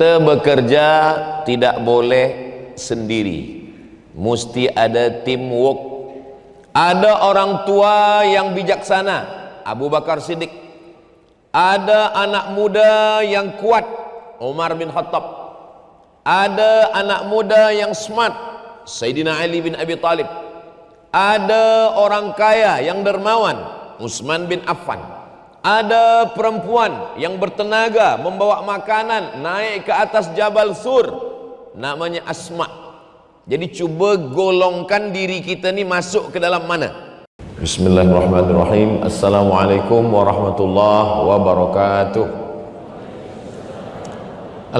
Kita bekerja tidak boleh sendiri, mesti ada teamwork. Ada orang tua yang bijaksana, Abu Bakar Siddiq. Ada anak muda yang kuat, Umar bin Khattab. Ada anak muda yang smart, Sayyidina Ali bin Abi Thalib. Ada orang kaya yang dermawan, Utsman bin Affan. Ada perempuan yang bertenaga membawa makanan naik ke atas Jabal Sur, namanya Asma. Jadi cuba golongkan diri kita ni masuk ke dalam mana. Bismillahirrahmanirrahim. Assalamualaikum warahmatullahi wabarakatuh.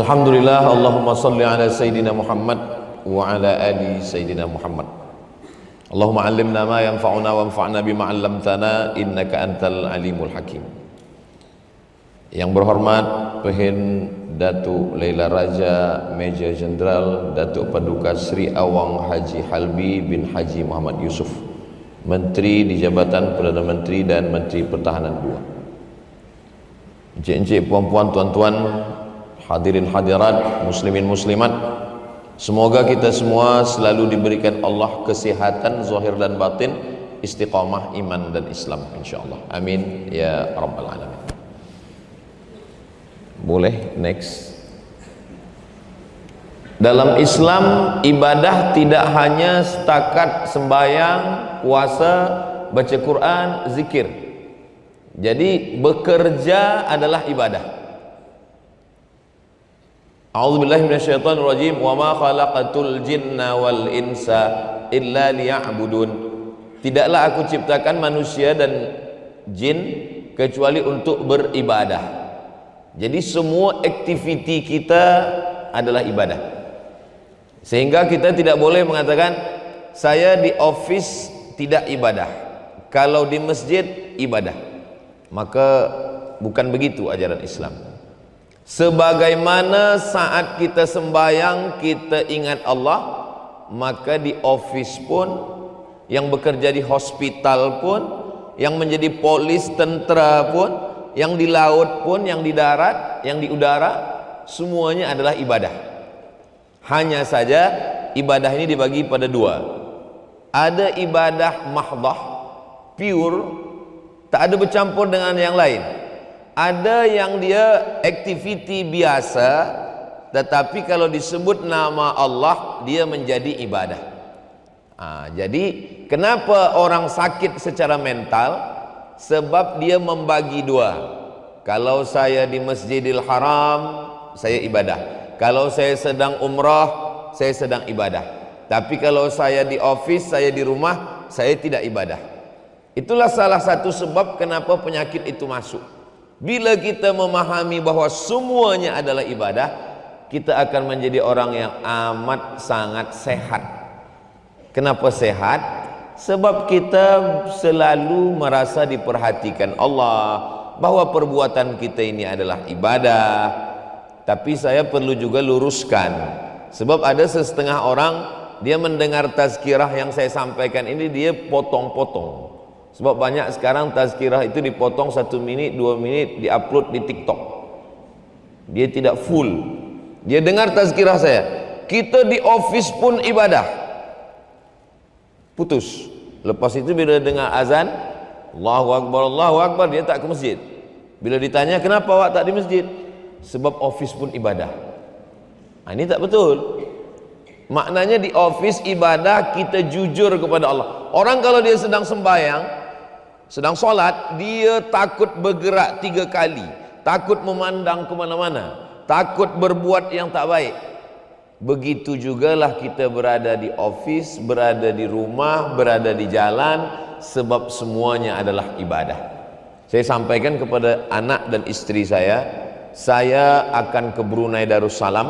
Alhamdulillah, Allahumma salli ala Sayyidina Muhammad wa ala ali Sayyidina Muhammad. Allahumma allimna ma yanfa'una wanfa'na bima 'allamtana innaka antal alimul hakim. Yang berhormat Pehin Datuk Laila Raja Major Jeneral Datuk Paduka Sri Awang Haji Halbi bin Haji Muhammad Yusuf, Menteri di Jabatan Perdana Menteri dan Menteri Pertahanan II. Encik-encik, puan-puan, tuan-tuan, hadirin hadirat, muslimin muslimat, semoga kita semua selalu diberikan Allah kesihatan zahir dan batin, istiqamah iman dan Islam insyaallah. Amin ya rabbal alamin. Boleh next. Dalam Islam, ibadah tidak hanya setakat sembahyang, puasa, baca Quran, zikir. Jadi bekerja adalah ibadah. A'udzubillahi minasyaitonirrajim. Wa ma khalaqatul jinna wal insa illa liya'budun. Tidaklah aku ciptakan manusia dan jin kecuali untuk beribadah. Jadi semua aktiviti kita adalah ibadah. Sehingga kita tidak boleh mengatakan saya di office tidak ibadah, kalau di masjid ibadah. Maka bukan begitu ajaran Islam. Sebagaimana saat kita sembahyang kita ingat Allah, maka di office pun, yang bekerja di hospital pun, yang menjadi polis, tentera pun, yang di laut pun, yang di darat, yang di udara, semuanya adalah ibadah. Hanya saja ibadah ini dibagi pada dua. Ada ibadah mahdhah, pure, tak ada bercampur dengan yang lain. Ada yang dia aktiviti biasa, tetapi kalau disebut nama Allah dia menjadi ibadah. Jadi kenapa orang sakit secara mental? Sebab dia membagi dua. Kalau saya di Masjidil Haram, saya ibadah. Kalau saya sedang umrah, saya sedang ibadah. Tapi kalau saya di office, saya di rumah, saya tidak ibadah. Itulah salah satu sebab kenapa penyakit itu masuk. Bila kita memahami bahwa semuanya adalah ibadah, kita akan menjadi orang yang amat sangat sehat. Kenapa sehat? Sebab kita selalu merasa diperhatikan Allah, bahwa perbuatan kita ini adalah ibadah. Tapi saya perlu juga luruskan, sebab ada setengah orang dia mendengar tazkirah yang saya sampaikan ini dia potong-potong. Sebab banyak sekarang tazkirah itu dipotong 1 minit, 2 menit, diupload di TikTok. Dia tidak full. Dia dengar tazkirah saya, kita di office pun ibadah. Putus. Lepas itu bila dengar azan, Allahu Akbar, dia tak ke masjid. Bila ditanya kenapa awak tak di masjid? Sebab office pun ibadah. Ini tak betul. Maknanya di office ibadah, kita jujur kepada Allah. Orang kalau dia sedang sembahyang, sedang solat, dia takut bergerak 3 kali, takut memandang kemana-mana, takut berbuat yang tak baik. Begitu jugalah kita berada di office, berada di rumah, berada di jalan, sebab semuanya adalah ibadah. Saya sampaikan kepada anak dan istri saya akan ke Brunei Darussalam,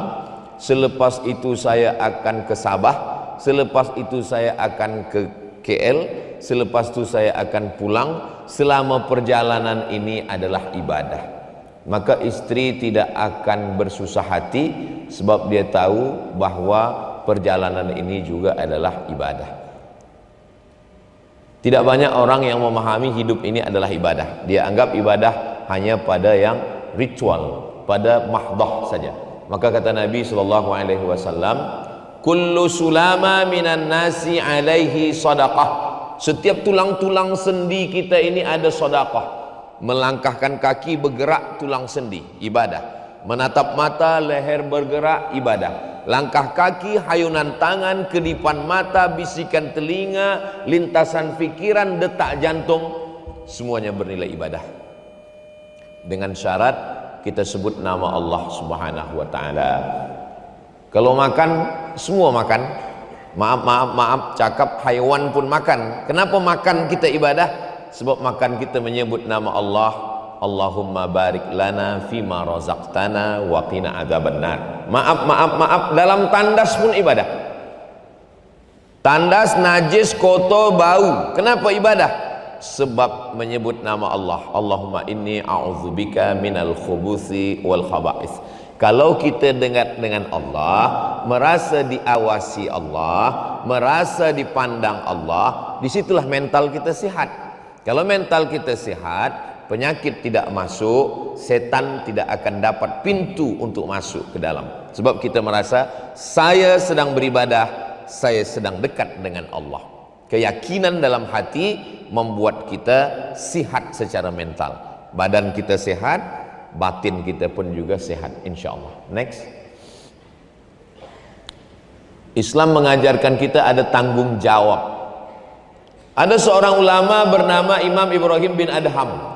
selepas itu saya akan ke Sabah, selepas itu saya akan ke KL, selepas itu saya akan pulang. Selama perjalanan ini adalah ibadah. Maka istri tidak akan bersusah hati, sebab dia tahu bahwa perjalanan ini juga adalah ibadah. Tidak banyak orang yang memahami hidup ini adalah ibadah. Dia anggap ibadah hanya pada yang ritual, pada mahdhah saja. Maka kata Nabi sallallahu alaihi wasallam, kullu sulama minan nasi alaihi sadaqah. Setiap tulang-tulang sendi kita ini ada sedekah. Melangkahkan kaki bergerak tulang sendi, ibadah. Menatap mata, leher bergerak, ibadah. Langkah kaki, hayunan tangan, kedipan mata, bisikan telinga, lintasan pikiran, detak jantung, semuanya bernilai ibadah. Dengan syarat kita sebut nama Allah Subhanahu wa taala. Kalau makan, semua makan. Maaf, cakap haiwan pun makan. Kenapa makan kita ibadah? Sebab makan kita menyebut nama Allah. Allahumma barik lana fima razaqtana wa qina adzabannar. Maaf, dalam tandas pun ibadah. Tandas najis, kotor, bau. Kenapa ibadah? Sebab menyebut nama Allah. Allahumma inni a'udzubika minal khubuthi wal khaba'ith. Kalau kita dengar dengan Allah, merasa diawasi Allah, merasa dipandang Allah, disitulah mental kita sehat. Kalau mental kita sehat, penyakit tidak masuk, setan tidak akan dapat pintu untuk masuk ke dalam. Sebab kita merasa saya sedang beribadah, saya sedang dekat dengan Allah. Keyakinan dalam hati membuat kita sehat secara mental. Badan kita sehat, batin kita pun juga sehat, insyaallah. Next. Islam mengajarkan kita ada tanggung jawab. Ada seorang ulama bernama Imam Ibrahim bin Adham.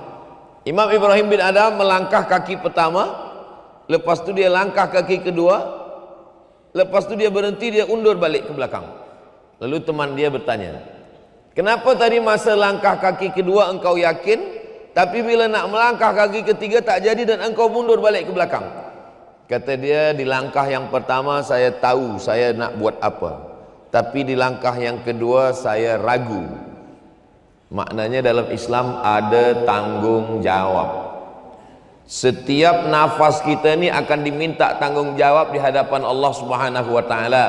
Imam Ibrahim bin Adham melangkah kaki pertama, lepas tu dia langkah kaki kedua, lepas tu dia berhenti, dia undur balik ke belakang. Lalu teman dia bertanya, kenapa tadi masa langkah kaki kedua engkau yakin, tapi bila nak melangkah kaki ketiga tak jadi dan engkau mundur balik ke belakang? Kata dia, di langkah yang pertama saya tahu saya nak buat apa, tapi di langkah yang kedua saya ragu. Maknanya dalam Islam ada tanggung jawab. Setiap nafas kita ni akan diminta tanggung jawab di hadapan Allah Subhanahu wa taala.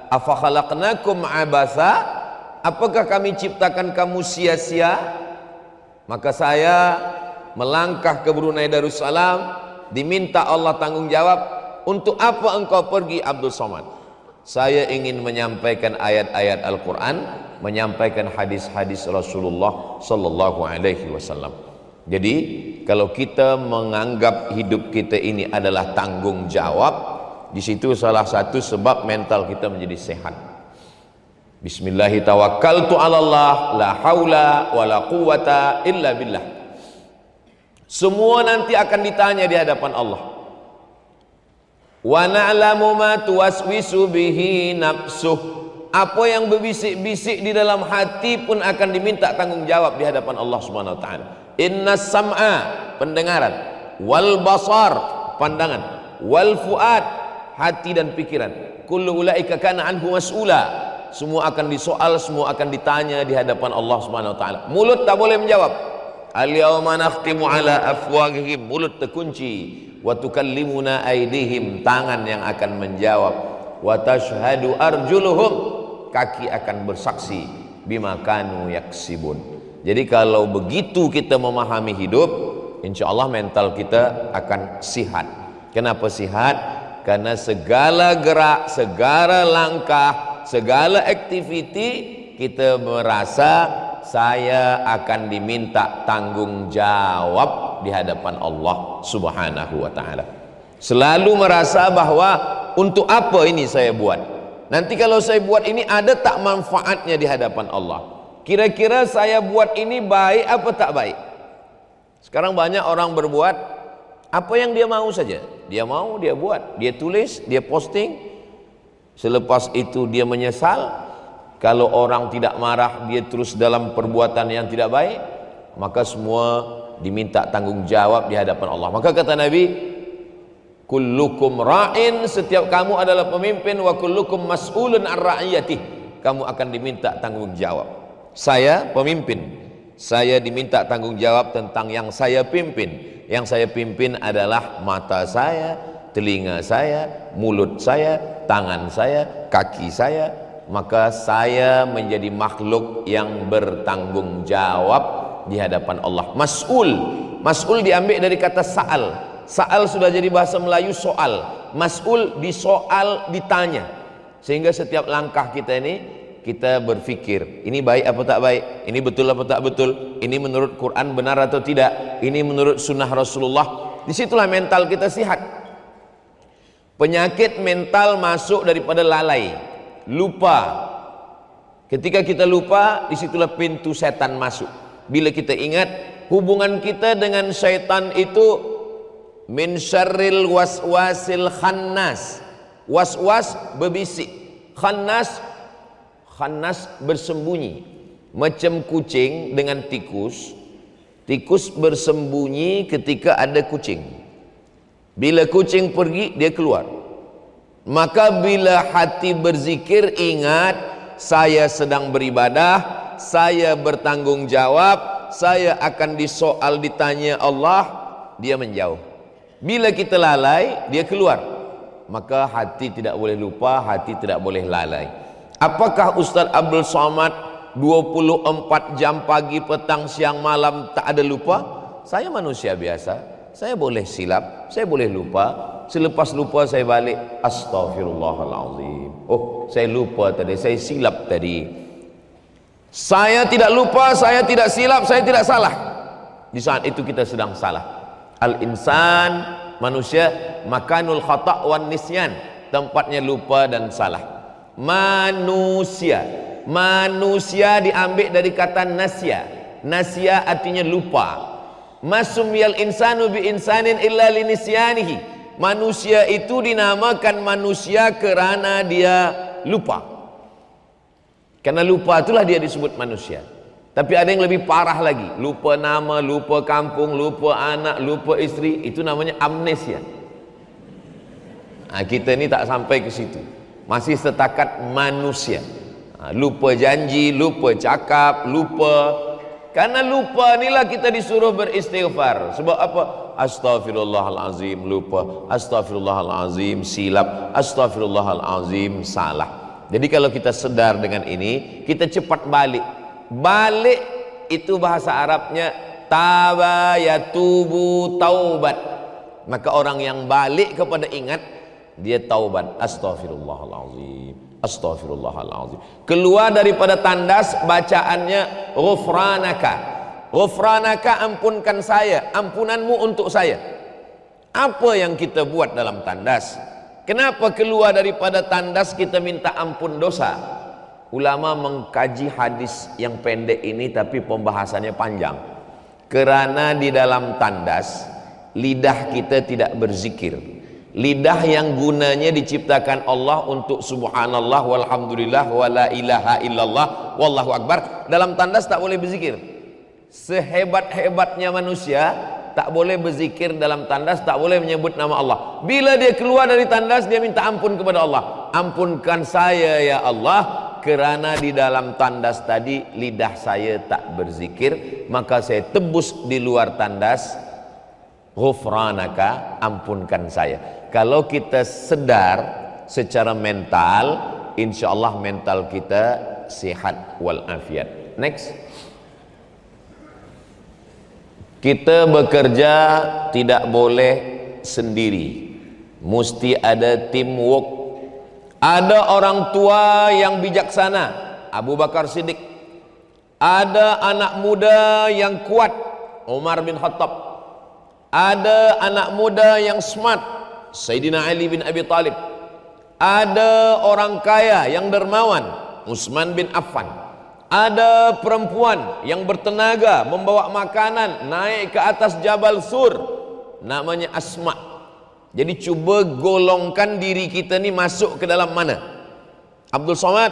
Afa khalaqnakum abasa? Apakah kami ciptakan kamu sia-sia? Maka saya melangkah ke Brunei Darussalam, diminta Allah tanggung jawab, untuk apa engkau pergi Abdul Somad? Saya ingin menyampaikan ayat-ayat Al-Quran, menyampaikan hadis-hadis Rasulullah sallallahu alaihi wasallam. Jadi kalau kita menganggap hidup kita ini adalah tanggung jawab, di situ salah satu sebab mental kita menjadi sehat. Bismillahi tawakkaltu 'alallah la haula wala quwata illa billah. Semua nanti akan ditanya di hadapan Allah. Wa na'lamu ma tuwaswisu bihi nafsuh. Apa yang berbisik-bisik di dalam hati pun akan diminta tanggung jawab di hadapan Allah Subhanahu wa taala. Innas sam'a, pendengaran, wal basar, pandangan, wal fuad, hati dan pikiran. Kullu ulaika kana anhu mas'ula. Semua akan disoal, semua akan ditanya di hadapan Allah Subhanahu wa taala. Mulut tak boleh menjawab. Al-yawma nakhtimu ala afwahihim, mulut terkunci. Wa tukallimuna aydihim, tangan yang akan menjawab. Wa tashhadu arjuluhum, kaki akan bersaksi bima kanu yaksibun. Jadi kalau begitu kita memahami hidup, insyaallah mental kita akan sihat. Kenapa sihat? Karena segala gerak, segala langkah, segala aktiviti kita merasa saya akan diminta tanggung jawab di hadapan Allah Subhanahu wa taala. Selalu merasa bahwa untuk apa ini saya buat? Nanti kalau saya buat ini ada tak manfaatnya di hadapan Allah? Kira-kira saya buat ini baik apa tak baik? Sekarang banyak orang berbuat apa yang dia mau saja. Dia mau, dia buat, dia tulis, dia posting. Selepas itu dia menyesal. Kalau orang tidak marah, dia terus dalam perbuatan yang tidak baik, maka semua diminta tanggung jawab di hadapan Allah. Maka kata Nabi, kullukum ra'in, setiap kamu adalah pemimpin, wa kullukum mas'ulun an ra'iyatih, kamu akan diminta tanggung jawab. Saya pemimpin, saya diminta tanggung jawab tentang yang saya pimpin. Yang saya pimpin adalah mata saya, telinga saya, mulut saya, tangan saya, kaki saya. Maka saya menjadi makhluk yang bertanggung jawab di hadapan Allah. Mas'ul, mas'ul diambil dari kata sa'al. Sa'al sudah jadi bahasa Melayu soal. Mas'ul, disoal, ditanya. Sehingga setiap langkah kita ini, kita berfikir, ini baik apa tak baik, ini betul apa tak betul, ini menurut Quran benar atau tidak, ini menurut sunnah Rasulullah. Disitulah mental kita sihat. Penyakit mental masuk daripada lalai, lupa. Ketika kita lupa, disitulah pintu setan masuk. Bila kita ingat, hubungan kita dengan syaitan itu min syarril waswasil khannas. Was-was berbisik, khannas bersembunyi. Macam kucing dengan tikus. Tikus bersembunyi ketika ada kucing. Bila kucing pergi, dia keluar. Maka bila hati berzikir, ingat saya sedang beribadah, saya bertanggung jawab, saya akan disoal, ditanya Allah, dia menjauh. Bila kita lalai, dia keluar. Maka hati tidak boleh lupa, hati tidak boleh lalai. Apakah Ustaz Abdul Somad 24 jam pagi, petang, siang, malam tak ada lupa? Saya manusia biasa, saya boleh silap, saya boleh lupa. Selepas lupa saya balik, astaghfirullahalazim. Oh, saya lupa tadi, saya silap tadi. Saya tidak lupa, saya tidak silap, saya tidak salah. Di saat itu kita sedang salah. Al-insan, manusia, makanul khata' wan nisyan, tempatnya lupa dan salah. Manusia, manusia diambil dari kata nasya. Nasya artinya lupa. Masumiyal insanu bi insanin illa linisyanihi. Manusia itu dinamakan manusia kerana dia lupa. Karena lupa itulah dia disebut manusia. Tapi ada yang lebih parah lagi, lupa nama, lupa kampung, lupa anak, lupa isteri, itu namanya amnesia. Nah, kita ni tak sampai ke situ, masih setakat manusia. Lupa janji, lupa cakap, lupa. Karena lupa inilah kita disuruh beristighfar. Sebab apa? Astaghfirullahalazim, lupa. Astaghfirullahalazim, silap. Astaghfirullahalazim, salah. Jadi kalau kita sedar dengan ini, kita cepat balik. Balik itu bahasa Arabnya taba yatubu taubat. Maka orang yang balik kepada ingat, dia taubat. Astaghfirullahalazim, astaghfirullahalazim. Keluar daripada tandas, bacaannya ghufranaka. Ghufranaka, ampunkan saya, ampunanmu untuk saya. Apa yang kita buat dalam tandas? Kenapa keluar daripada tandas kita minta ampun dosa? Ulama mengkaji hadis yang pendek ini tapi pembahasannya panjang. Kerana di dalam tandas lidah kita tidak berzikir. Lidah yang gunanya diciptakan Allah untuk subhanallah walhamdulillah wala ilaha illallah wallahu akbar. Dalam tandas tak boleh berzikir. Sehebat-hebatnya manusia tak boleh berzikir dalam tandas, tak boleh menyebut nama Allah. Bila dia keluar dari tandas, dia minta ampun kepada Allah. Ampunkan saya ya Allah, kerana di dalam tandas tadi lidah saya tak berzikir, maka saya tebus di luar tandas. Ghufranaka, ampunkan saya. Kalau kita sedar secara mental, insya Allah mental kita sehat walafiat. Next. Kita bekerja tidak boleh sendiri, mesti ada teamwork. Ada orang tua yang bijaksana, Abu Bakar Siddiq. Ada anak muda yang kuat, Umar bin Khattab. Ada anak muda yang smart, Sayyidina Ali bin Abi Talib. Ada orang kaya yang dermawan, Utsman bin Affan. Ada perempuan yang bertenaga membawa makanan naik ke atas Jabal Sur, namanya Asma. Jadi cuba golongkan diri kita ni masuk ke dalam mana? Abdul Somad,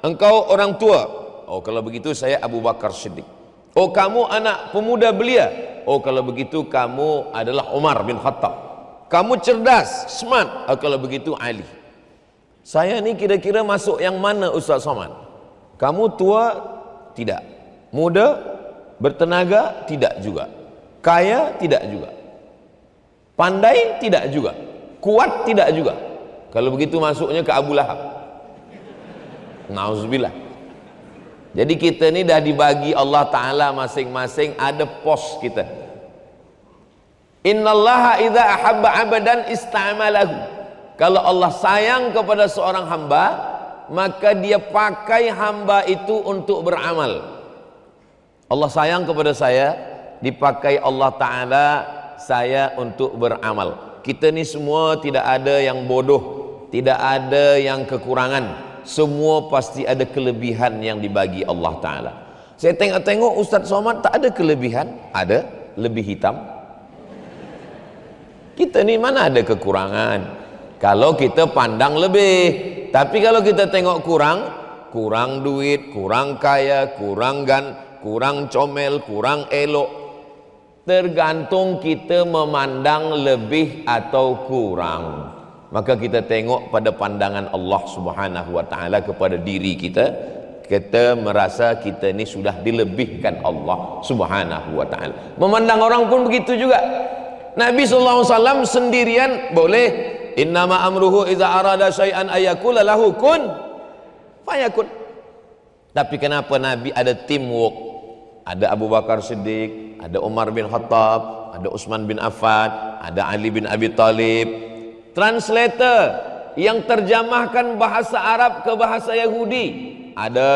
engkau orang tua. Oh, kalau begitu saya Abu Bakar Siddiq. Oh, kamu anak pemuda belia. Oh, kalau begitu kamu adalah Umar bin Khattab. Kamu cerdas, smart. Oh, kalau begitu Ali. Saya ni kira-kira masuk yang mana, Ustaz Somad? Kamu tua? Tidak. Muda? Bertenaga? Tidak juga. Kaya? Tidak juga. Pandai? Tidak juga. Kuat? Tidak juga. Kalau begitu masuknya ke Abu Lahab. Nauzubillah. Jadi kita ni dah dibagi Allah Ta'ala masing-masing ada pos kita. Innallaha idza ahabba abadan ista'malahu. Kalau Allah sayang kepada seorang hamba, maka dia pakai hamba itu untuk beramal. Allah sayang kepada saya, dipakai Allah Ta'ala saya untuk beramal. Kita ni semua tidak ada yang bodoh, tidak ada yang kekurangan, semua pasti ada kelebihan yang dibagi Allah Ta'ala. Saya tengok-tengok Ustaz Somad tak ada kelebihan, ada lebih hitam. Kita ni mana ada kekurangan kalau kita pandang lebih. Tapi kalau kita tengok kurang duit, kurang kaya, kurang comel, kurang elok, tergantung kita memandang lebih atau kurang. Maka kita tengok pada pandangan Allah Subhanahu wa Ta'ala kepada diri kita, kita merasa kita ni sudah dilebihkan Allah Subhanahu wa Ta'ala. Memandang orang pun begitu juga. Nabi SAW sendirian boleh, innama amruhu iza arada syai'an ayakula lahu kun fayakun. Tapi kenapa Nabi ada teamwork? Ada Abu Bakar Siddiq, ada Umar bin Khattab, ada Utsman bin Affan, ada Ali bin Abi Thalib, translator yang terjemahkan bahasa Arab ke bahasa Yahudi. Ada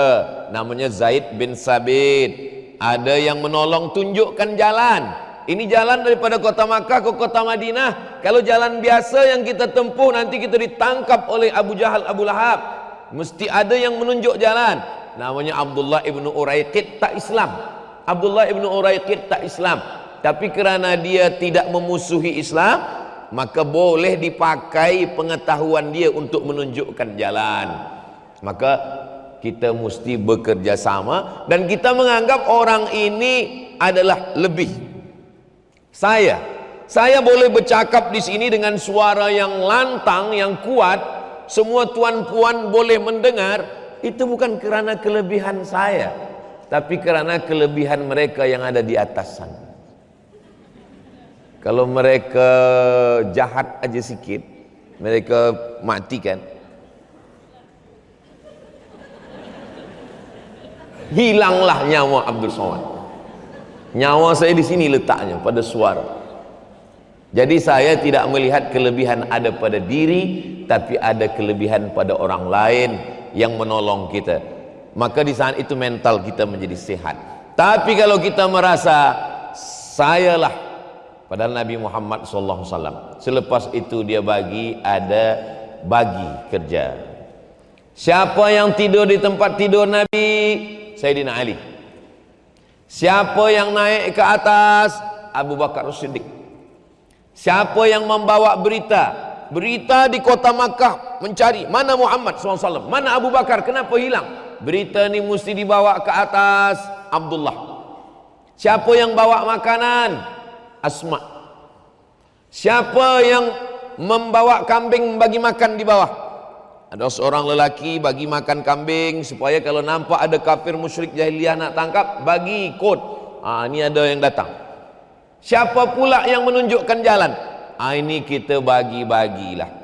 namanya Zaid bin Sabit, ada yang menolong tunjukkan jalan. Ini jalan daripada kota Makkah ke kota Madinah. Kalau jalan biasa yang kita tempuh, nanti kita ditangkap oleh Abu Jahal, Abu Lahab. Mesti ada yang menunjuk jalan. Namanya Abdullah ibnu Uraiqid, tak Islam. Abdullah ibnu Uraiqid tak Islam, tapi kerana dia tidak memusuhi Islam, maka boleh dipakai pengetahuan dia untuk menunjukkan jalan. Maka kita mesti bekerja sama, dan kita menganggap orang ini adalah lebih. Saya boleh bercakap di sini dengan suara yang lantang, yang kuat, semua tuan-puan boleh mendengar. Itu bukan kerana kelebihan saya, tapi kerana kelebihan mereka yang ada di atas sana. Kalau mereka jahat aja sikit, mereka matikan, hilanglah nyawa Abdul Somad. Nyawa saya di sini letaknya, pada suara. Jadi saya tidak melihat kelebihan ada pada diri, tapi ada kelebihan pada orang lain yang menolong kita. Maka di saat itu mental kita menjadi sehat. Tapi kalau kita merasa sayalah, padahal Nabi Muhammad SAW selepas itu dia bagi kerja. Siapa yang tidur di tempat tidur Nabi? Sayyidina Ali. Siapa yang naik ke atas? Abu Bakar Siddiq. Siapa yang membawa berita di kota Makkah, mencari mana Muhammad SAW, mana Abu Bakar, kenapa hilang? Berita ni mesti dibawa ke atas Abdullah. Siapa yang bawa makanan? Asma. Siapa yang membawa kambing bagi makan di bawah? Ada seorang lelaki bagi makan kambing supaya kalau nampak ada kafir musyrik jahiliyah nak tangkap, bagi kod. Ini ada yang datang. Siapa pula yang menunjukkan jalan? Ini kita bagi-bagilah.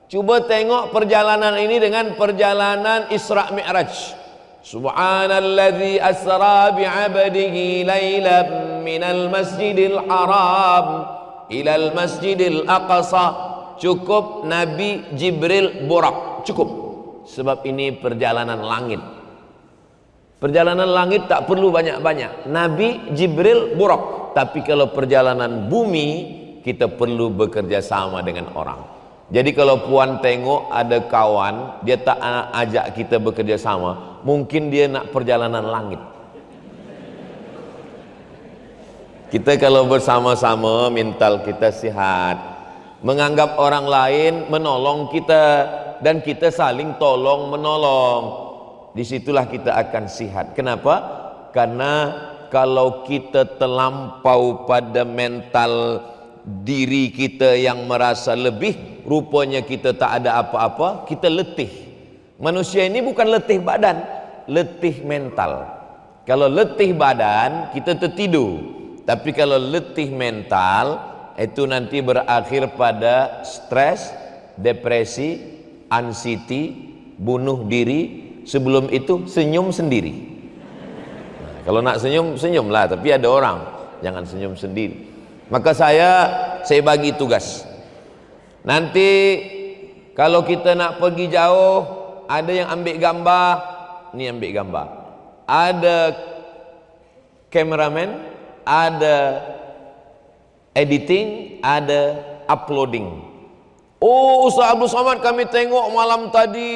Cuba tengok perjalanan ini dengan perjalanan Isra Mi'raj. Subhanalladzi asra bi'abdihi laylan minal masjidil haram ilal masjidil aqsa. Cukup Nabi Jibril Burak, cukup. Sebab ini perjalanan langit. Perjalanan langit tak perlu banyak-banyak. Nabi Jibril Burak. Tapi kalau perjalanan bumi, kita perlu bekerja sama dengan orang. Jadi kalau puan tengok ada kawan, dia tak ajak kita bekerja sama, mungkin dia nak perjalanan langit. Kita kalau bersama-sama, mental kita sihat. Menganggap orang lain menolong kita, dan kita saling tolong menolong. Disitulah kita akan sihat. Kenapa? Karena kalau kita terlampau pada mental diri kita yang merasa lebih, rupanya kita tak ada apa-apa, kita letih. Manusia ini bukan letih badan, letih mental. Kalau letih badan, kita tertidur. Tapi kalau letih mental, itu nanti berakhir pada stres, depresi, anxiety, bunuh diri. Sebelum itu senyum sendiri. Nah, kalau nak senyum, senyumlah, tapi ada orang jangan senyum sendiri. Maka saya bagi tugas. Nanti Kalau kita nak pergi jauh, ada yang ambil gambar, ni ambil gambar. Ada cameraman, ada editing, ada uploading. Oh, Ustaz Abdul Somad kami tengok malam tadi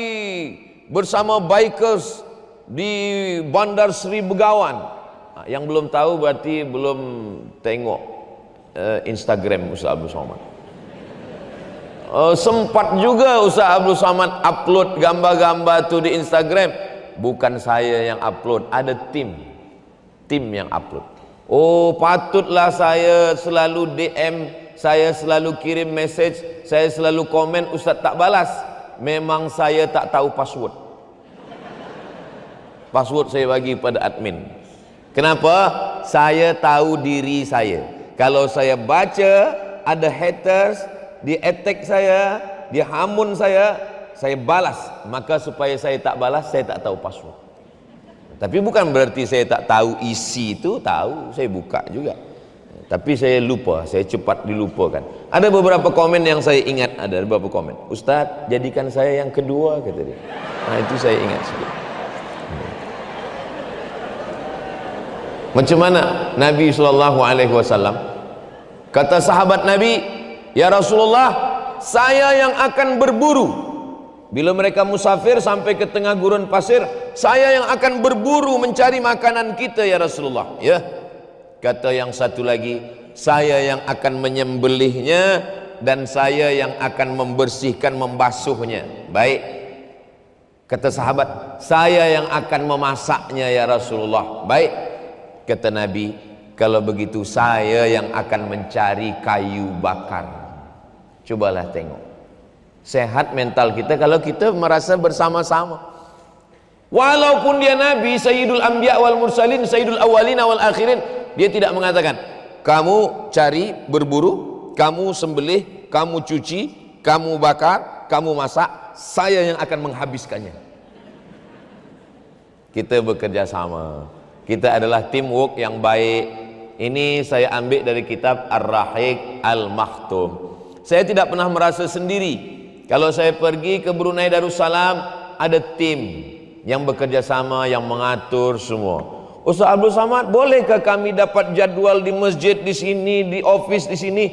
bersama bikers di Bandar Seri Begawan. Yang belum tahu berarti belum tengok Instagram Ustaz Abdul Somad. Sempat juga Ustaz Abdul Somad upload gambar-gambar tu di Instagram. Bukan saya yang upload, ada tim yang upload. Oh, patutlah saya selalu DM, saya selalu kirim message, saya selalu komen, Ustaz tak balas. Memang saya tak tahu password. Password saya bagi pada admin. Kenapa? Saya tahu diri saya. Kalau saya baca ada haters, dia attack saya, dia hamun saya balas. Maka supaya saya tak balas, saya tak tahu password. Tapi bukan berarti saya tak tahu isi itu, tahu, saya buka juga. Tapi saya lupa, saya cepat dilupakan. Ada beberapa komen yang saya ingat, ada beberapa komen. Ustaz, jadikan saya yang kedua, kata dia. Nah, itu saya ingat sikit. Macam mana Nabi SAW? Kata sahabat Nabi, ya Rasulullah, saya yang akan berburu. Bila mereka musafir sampai ke tengah gurun pasir, saya yang akan berburu mencari makanan kita ya Rasulullah. Ya. Kata yang satu lagi, saya yang akan menyembelihnya dan saya yang akan membersihkan, membasuhnya. Baik. Kata sahabat, saya yang akan memasaknya ya Rasulullah. Baik. Kata Nabi, kalau begitu saya yang akan mencari kayu bakar. Cobalah tengok. Sehat mental kita kalau kita merasa bersama-sama. Walaupun dia Nabi, Sayyidul Anbiya wal Mursalin, Sayyidul Awwalin wal Akhirin, dia tidak mengatakan, kamu cari, berburu, kamu sembelih, kamu cuci, kamu bakar, kamu masak, saya yang akan menghabiskannya. Kita bekerja sama. Kita adalah teamwork yang baik. Ini saya ambil dari kitab Ar-Rahiq Al-Makhtum. Saya tidak pernah merasa sendiri. Kalau saya pergi ke Brunei Darussalam, ada tim yang bekerja sama, yang mengatur semua. Ustaz Abdul Somad, bolehkah kami dapat jadual di masjid di sini, di office di sini?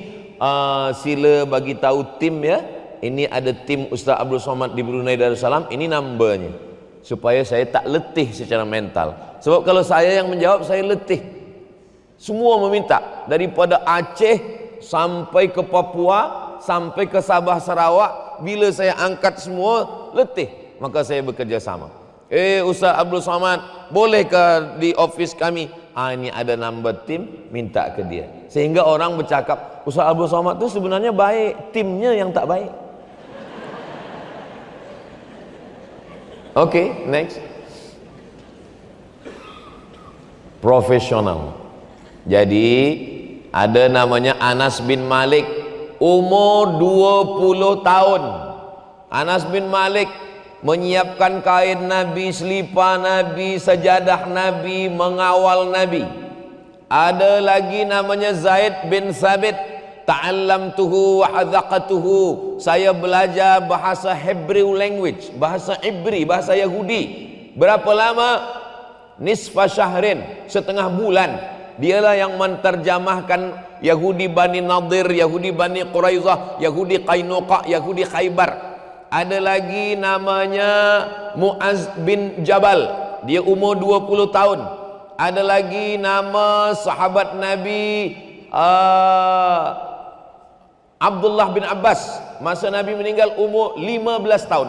Sila bagi tahu tim ya. Ini ada tim Ustaz Abdul Somad di Brunei Darussalam, ini numbernya. Supaya saya tak letih secara mental. Sebab kalau saya yang menjawab, saya letih. Semua meminta, daripada Aceh sampai ke Papua, sampai ke Sabah Sarawak. Bila saya angkat semua, letih. Maka saya bekerja sama. Ustaz Abdul Somad, bolehkah di office kami? Ini ada number tim, minta ke dia. Sehingga orang bercakap, Ustaz Abdul Somad itu sebenarnya baik, timnya yang tak baik. Oke, next. Profesional. Jadi ada namanya Anas bin Malik, umur 20 tahun. Anas bin Malik menyiapkan kain Nabi, selipar Nabi, sajadah Nabi, mengawal Nabi. Ada lagi namanya Zaid bin Sabit, ta'allamtuhu wa hadzaqatuhu. Saya belajar bahasa Hebrew language, bahasa Ibri, bahasa Yahudi. Berapa lama? Nisfa syahrin, setengah bulan. Dialah yang menterjemahkan Yahudi Bani Nadir, Yahudi Bani Quraizah, Yahudi Qainuqa, Yahudi Khaybar. Ada lagi namanya Muaz bin Jabal, dia umur 20 tahun. Ada lagi nama sahabat Nabi Abdullah bin Abbas, masa Nabi meninggal umur 15 tahun.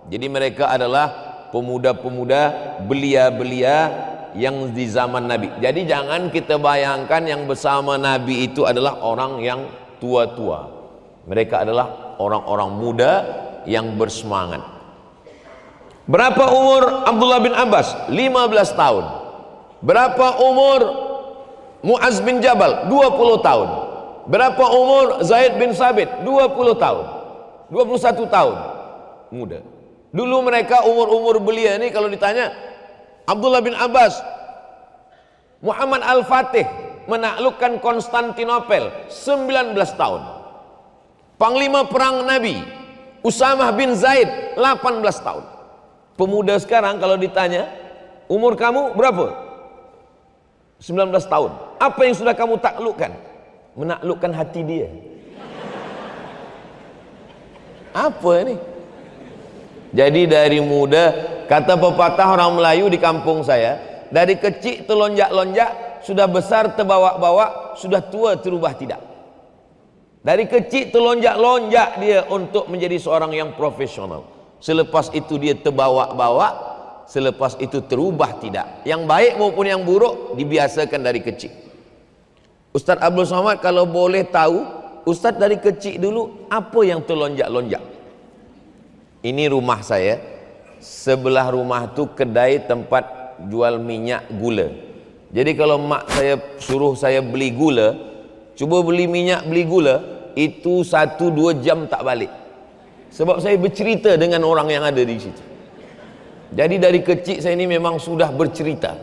Jadi mereka adalah pemuda-pemuda, belia-belia yang di zaman Nabi. Jadi jangan kita bayangkan yang bersama Nabi itu adalah orang yang tua-tua. Mereka adalah orang-orang muda yang bersemangat. Berapa umur Abdullah bin Abbas? 15 tahun. Berapa umur Muaz bin Jabal? 20 tahun. Berapa umur Zaid bin Sabit? 20 tahun. 21 tahun. Muda. Dulu mereka umur-umur belia ini kalau ditanya, Abdullah bin Abbas, Muhammad Al-Fatih menaklukkan Konstantinopel 19 tahun. Panglima perang Nabi Usamah bin Zaid 18 tahun. Pemuda sekarang kalau ditanya, umur kamu berapa? 19 tahun. Apa yang sudah kamu taklukkan? Menaklukkan hati dia. Apa ini? Jadi dari muda, kata pepatah orang Melayu di kampung saya, dari kecil terlonjak-lonjak, sudah besar terbawa-bawa, sudah tua terubah tidak. Dari kecil terlonjak-lonjak dia untuk menjadi seorang yang profesional. Selepas itu dia terbawa-bawa, selepas itu terubah tidak. Yang baik maupun yang buruk dibiasakan dari kecil. Ustaz Abdul Somad kalau boleh tahu, Ustaz dari kecil dulu apa yang terlonjak-lonjak? Ini rumah saya, sebelah rumah tu kedai tempat jual minyak gula. Jadi kalau mak saya suruh saya beli gula, cuba beli minyak, beli gula, itu 1-2 jam tak balik. Sebab saya bercerita dengan orang yang ada di situ. Jadi dari kecil saya ini memang sudah bercerita.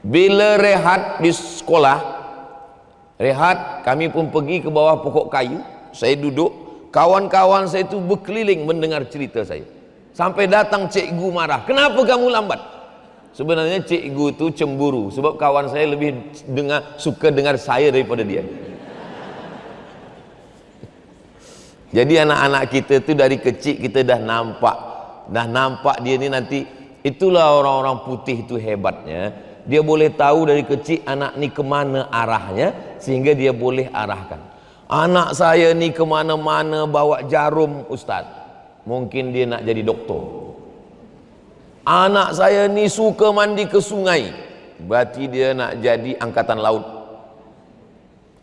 Bila rehat di sekolah, rehat, kami pun pergi ke bawah pokok kayu, saya duduk, kawan-kawan saya itu berkeliling mendengar cerita saya. Sampai datang cikgu marah, kenapa kamu lambat? Sebenarnya cikgu itu cemburu, sebab kawan saya lebih suka dengar saya daripada dia. Jadi anak-anak kita itu dari kecil kita dah nampak dia ni nanti. Itulah orang-orang putih itu hebatnya, dia boleh tahu dari kecil anak ni kemana arahnya, sehingga dia boleh arahkan. Anak saya ni kemana-mana bawa jarum, Ustaz, mungkin dia nak jadi doktor. Anak saya ni suka mandi ke sungai, berarti dia nak jadi angkatan laut.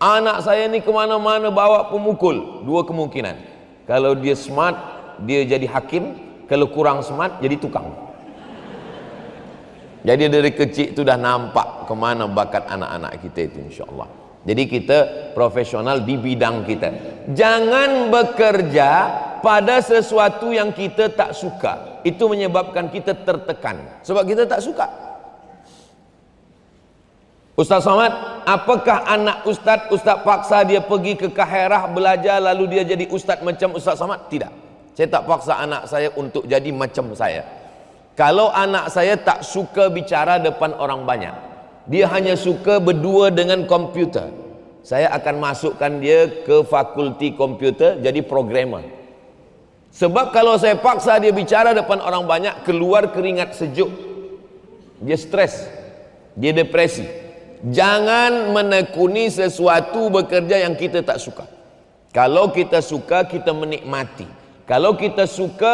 Anak saya ni kemana-mana bawa pemukul. Dua kemungkinan, kalau dia smart dia jadi hakim, kalau kurang smart jadi tukang. Jadi dari kecil itu dah nampak kemana bakat anak-anak kita itu, insyaAllah. Jadi kita profesional di bidang kita. Jangan bekerja pada sesuatu yang kita tak suka. Itu menyebabkan kita tertekan, sebab kita tak suka. Ustaz Somad, apakah anak Ustaz paksa dia pergi ke Kaherah belajar lalu dia jadi Ustaz macam Ustaz Somad? Tidak. Saya tak paksa anak saya untuk jadi macam saya. Kalau anak saya tak suka bicara depan orang banyak, dia hanya suka berdua dengan komputer, saya akan masukkan dia ke fakulti komputer jadi programmer. Sebab kalau saya paksa dia bicara depan orang banyak, keluar keringat sejuk, dia stres, dia depresi. Jangan menekuni sesuatu bekerja yang kita tak suka. Kalau kita suka, kita menikmati. Kalau kita suka,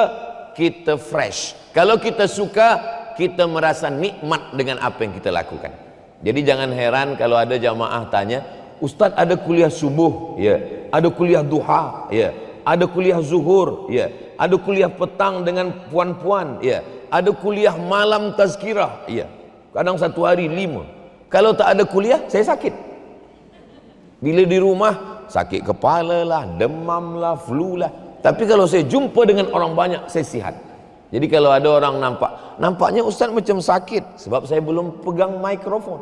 kita fresh. Kalau kita suka, kita merasa nikmat dengan apa yang kita lakukan. Jadi jangan heran kalau ada jamaah tanya, Ustaz ada kuliah subuh? Ya. Ada kuliah duha? Ya. Ada kuliah zuhur? Ya. Ada kuliah petang dengan puan-puan? Ya. Ada kuliah malam tazkirah? Ya. Kadang satu hari 5. Kalau tak ada kuliah, saya sakit. Bila di rumah, sakit kepala lah, demam lah, flu lah. Tapi kalau saya jumpa dengan orang banyak, saya sihat. Jadi kalau ada orang nampaknya Ustaz macam sakit, sebab saya belum pegang mikrofon.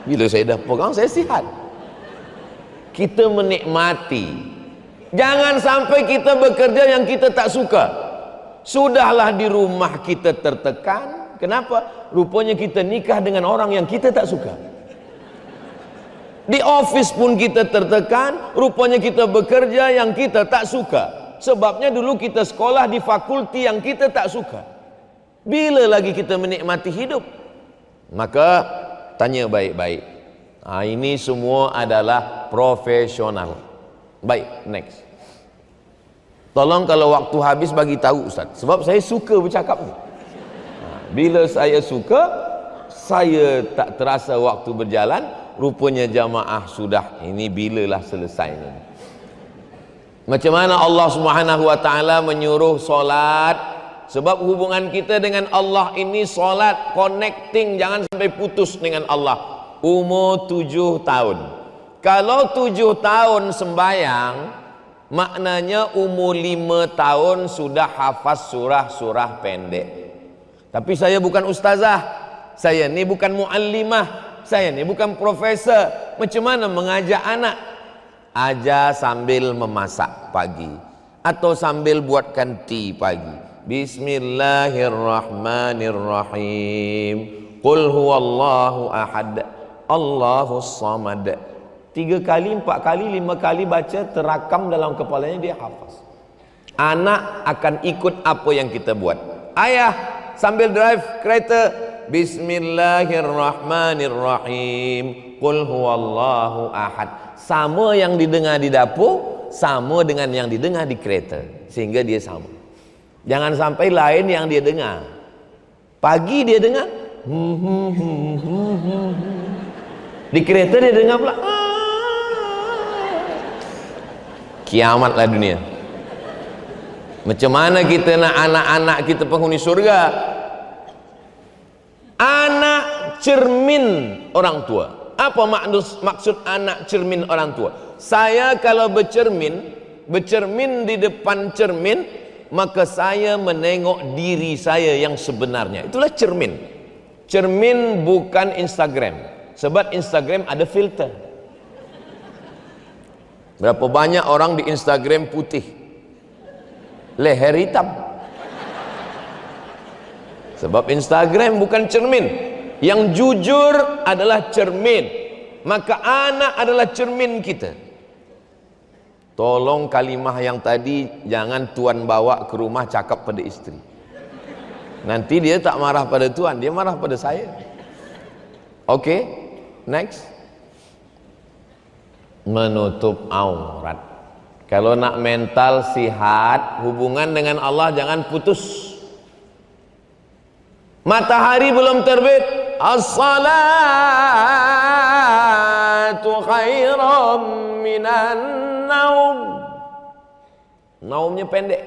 Bila saya dah pegang, saya sihat. Kita menikmati. Jangan sampai kita bekerja yang kita tak suka. Sudahlah di rumah kita tertekan. Kenapa? Rupanya kita nikah dengan orang yang kita tak suka. Di office pun kita tertekan. Rupanya kita bekerja yang kita tak suka. Sebabnya dulu kita sekolah di fakulti yang kita tak suka. Bila lagi kita menikmati hidup? Maka tanya baik-baik. Ini semua adalah profesional. Baik, next. Tolong kalau waktu habis bagi tahu Ustaz, sebab saya suka bercakap ni. Bila saya suka, saya tak terasa waktu berjalan. Rupanya jamaah sudah, ini bilalah selesainya. Macam mana Allah Subhanahu wa taala menyuruh solat? Sebab hubungan kita dengan Allah ini solat, connecting, jangan sampai putus dengan Allah. Umur 7 tahun. Kalau 7 tahun sembayang, maknanya umur 5 tahun sudah hafaz surah-surah pendek. Tapi saya bukan ustazah, saya ni bukan muallimah, saya ni bukan profesor. Macam mana mengajak anak? aja sambil memasak pagi atau sambil buatkan tea pagi. Bismillahirrahmanirrahim. Qul huwallahu ahad, Allahus samad. 3 kali, 4 kali, 5 kali baca, terakam dalam kepalanya, dia hafaz. Anak akan ikut apa yang kita buat. Ayah sambil drive kereta, Bismillahirrahmanirrahim. Qul huwallahu ahad. Sama yang didengar di dapur, sama dengan yang didengar di kereta, sehingga dia sama. Jangan sampai lain yang dia dengar. Pagi dia dengar, di kereta dia dengar pula, kiamatlah dunia. Macam mana kita nak anak-anak kita penghuni surga? Anak cermin orang tua. Apa maksud anak cermin orang tua? Saya kalau bercermin di depan cermin, maka saya menengok diri saya yang sebenarnya. Itulah cermin. Cermin bukan Instagram. Sebab Instagram ada filter. Berapa banyak orang di Instagram putih, leher hitam. Sebab Instagram bukan cermin. Yang jujur adalah cermin. Maka anak adalah cermin kita. Tolong kalimah yang tadi jangan tuan bawa ke rumah cakap pada istri. Nanti dia tak marah pada tuan, dia marah pada saya. Oke, next. Menutup aurat. Kalau nak mental sihat, hubungan dengan Allah jangan putus. Matahari belum terbit, as-salatu khairum minan naum. Naumnya pendek.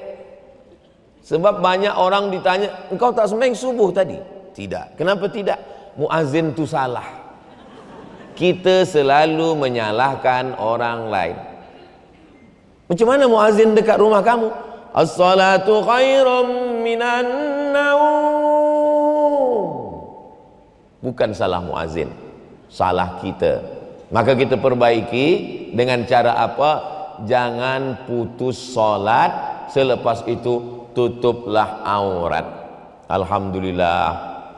Sebab banyak orang ditanya, engkau tak sembahyang subuh tadi? Tidak. Kenapa tidak? Muazzin tu salah. Kita selalu menyalahkan orang lain. Macam mana muazzin dekat rumah kamu? As-salatu khairum minan naum. Bukan salah muazzin, salah kita. Maka kita perbaiki dengan cara apa? Jangan putus solat, selepas itu tutuplah aurat. Alhamdulillah,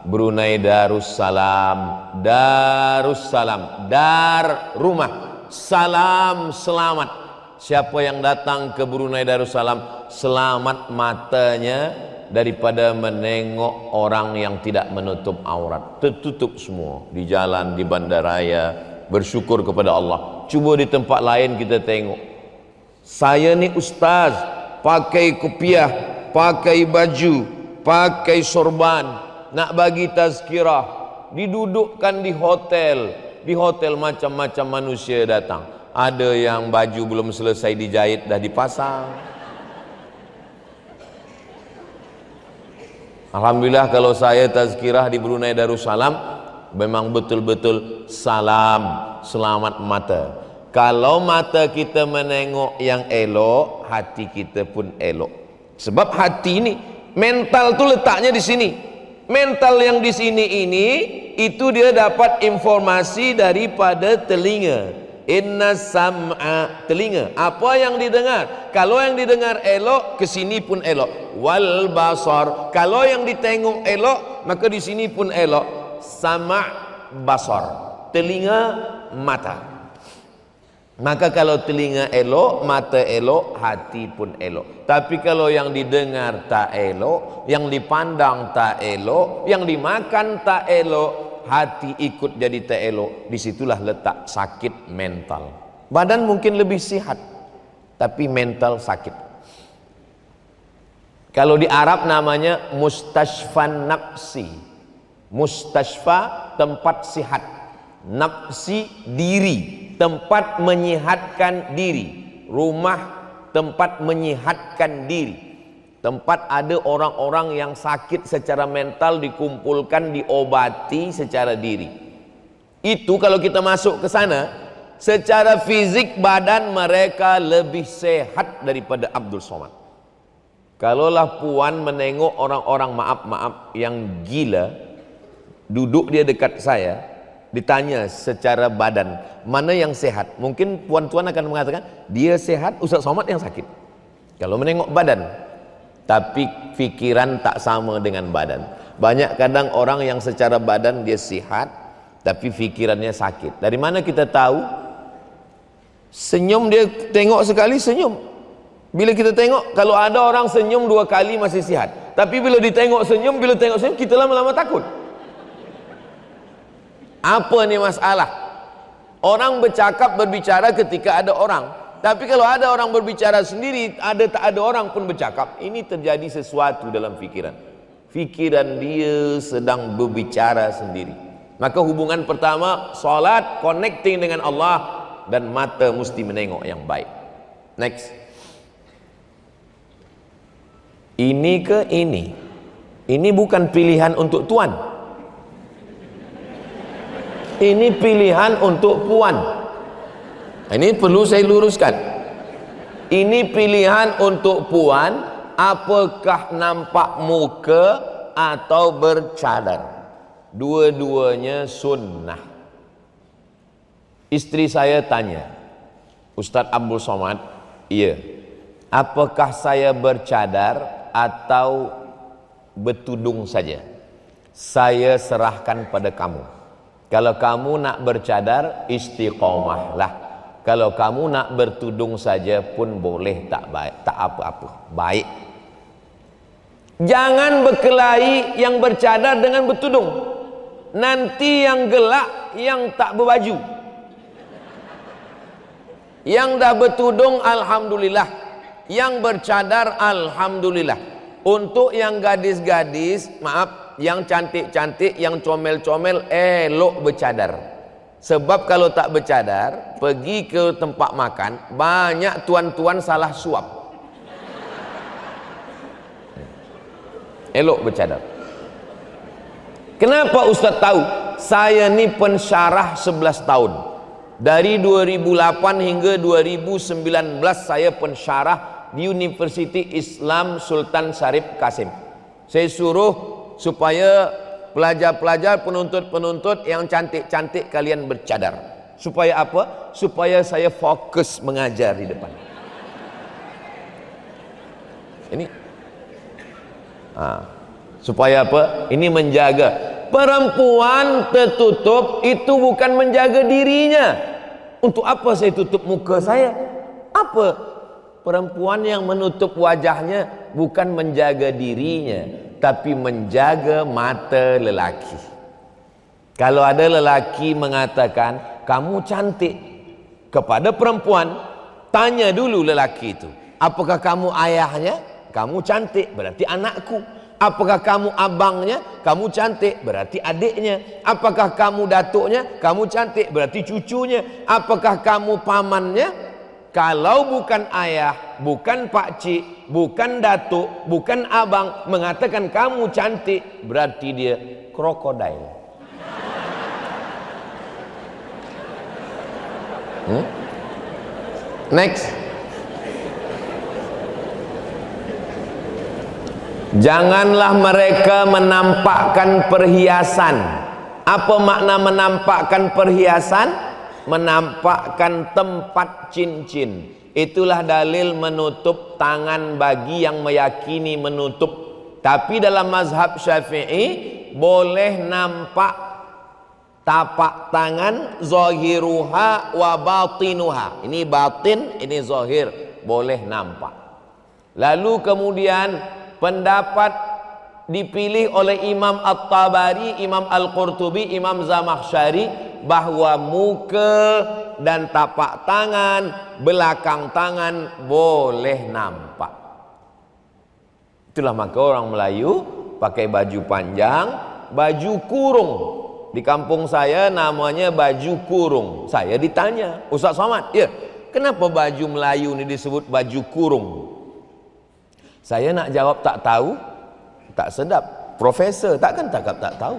Brunei Darussalam, Darussalam, dar rumah, salam selamat. Siapa yang datang ke Brunei Darussalam, selamat matanya daripada menengok orang yang tidak menutup aurat. Tertutup semua di jalan, di bandaraya. Bersyukur kepada Allah. Cuba di tempat lain kita tengok, saya ni ustaz, pakai kopiah, pakai baju, pakai sorban, nak bagi tazkirah, didudukkan di hotel macam-macam manusia datang. Ada yang baju belum selesai dijahit dah dipasang. Alhamdulillah kalau saya tazkirah di Brunei Darussalam, memang betul-betul salam selamat mata. Kalau mata kita menengok yang elok, hati kita pun elok. Sebab hati ini, mental tu letaknya di sini. Mental yang di sini ini, itu dia dapat informasi daripada telinga. Inna sam'a, telinga. Apa yang didengar? Kalau yang didengar elok, ke sini pun elok. Wal basar, kalau yang ditengok elok, maka di sini pun elok. Sama' basar, telinga, mata. Maka kalau telinga elok, mata elok, hati pun elok. Tapi kalau yang didengar tak elok, yang dipandang tak elok, yang dimakan tak elok, hati ikut jadi tak elok, disitulah letak sakit mental. Badan mungkin lebih sihat, tapi mental sakit. Kalau di Arab namanya mustashfan nafsi. Mustashfa, tempat sihat. Nafsi, diri, tempat menyihatkan diri. Rumah, tempat menyihatkan diri. Tempat ada orang-orang yang sakit secara mental, dikumpulkan, diobati secara diri. Itu kalau kita masuk ke sana, secara fizik badan mereka lebih sehat daripada Abdul Somad. Kalaulah puan menengok orang-orang maaf yang gila, duduk dia dekat saya, ditanya secara badan, mana yang sehat? Mungkin puan-tuan akan mengatakan, dia sehat, Ustaz Somad yang sakit. Kalau menengok badan, tapi fikiran tak sama dengan badan. Banyak kadang orang yang secara badan dia sehat, tapi fikirannya sakit. Dari mana kita tahu? Senyum dia tengok sekali senyum. Bila kita tengok, kalau ada orang senyum 2 kali masih sihat. Tapi bila ditengok senyum, bila tengok senyum, kita lama-lama takut. Apa ni masalah? Orang bercakap berbicara ketika ada orang. Tapi kalau ada orang berbicara sendiri, tak ada orang pun bercakap, ini terjadi sesuatu dalam fikiran. Fikiran dia sedang berbicara sendiri. Maka hubungan pertama, salat, connecting dengan Allah, dan mata mesti menengok yang baik. Next. Ini ke ini? Ini bukan pilihan untuk tuan. Ini pilihan untuk puan. Ini perlu saya luruskan. Ini pilihan untuk puan, apakah nampak muka atau bercadar. Dua-duanya sunnah. Istri saya tanya, Ustaz Abdul Somad, iya, apakah saya bercadar atau bertudung saja? Saya serahkan pada kamu. Kalau kamu nak bercadar, istiqomahlah. Kalau kamu nak bertudung saja pun boleh, tak baik, tak apa-apa, baik. Jangan berkelahi yang bercadar dengan bertudung. Nanti yang gelak yang tak berbaju. Yang dah bertudung, alhamdulillah. Yang bercadar, alhamdulillah. Untuk yang gadis-gadis, maaf, yang cantik-cantik, yang comel-comel, elok bercadar. Sebab kalau tak bercadar, pergi ke tempat makan, banyak tuan-tuan salah suap. Elok bercadar. Kenapa Ustaz tahu? Saya ni pensyarah 11 tahun. Dari 2008 hingga 2019 saya pensyarah di Universiti Islam Sultan Syarif Kasim. Saya suruh supaya pelajar-pelajar, penuntut-penuntut yang cantik-cantik kalian bercadar. Supaya apa? Supaya saya fokus mengajar di depan. Ini supaya apa? Ini menjaga. Perempuan tertutup itu bukan menjaga dirinya. Untuk apa saya tutup muka saya? Apa? Perempuan yang menutup wajahnya bukan menjaga dirinya, tapi menjaga mata lelaki. Kalau ada lelaki mengatakan kamu cantik kepada perempuan, tanya dulu lelaki itu, apakah kamu ayahnya? Kamu cantik, berarti anakku. Apakah kamu abangnya? Kamu cantik, berarti adiknya. Apakah kamu datuknya? Kamu cantik, berarti cucunya. Apakah kamu pamannya? Kalau bukan ayah, bukan pakcik, bukan datuk, bukan abang mengatakan kamu cantik, berarti dia krokodil. Next. Janganlah mereka menampakkan perhiasan. Apa makna menampakkan perhiasan? Menampakkan tempat cincin. Itulah dalil menutup tangan bagi yang meyakini menutup. Tapi dalam mazhab Syafi'i boleh nampak tapak tangan, zahiruha wa batinuha. Ini batin, ini zahir, boleh nampak. Lalu kemudian pendapat dipilih oleh Imam At-Tabari, Imam Al-Qurtubi, Imam Zamakhsyari bahwa muka dan tapak tangan, belakang tangan boleh nampak. Itulah maka orang Melayu pakai baju panjang, baju kurung. Di kampung saya namanya baju kurung. Saya ditanya, Ustaz Somad, ya, kenapa baju Melayu ini disebut baju kurung? Saya nak jawab tak tahu, tak sedap. Profesor takkan tak tahu.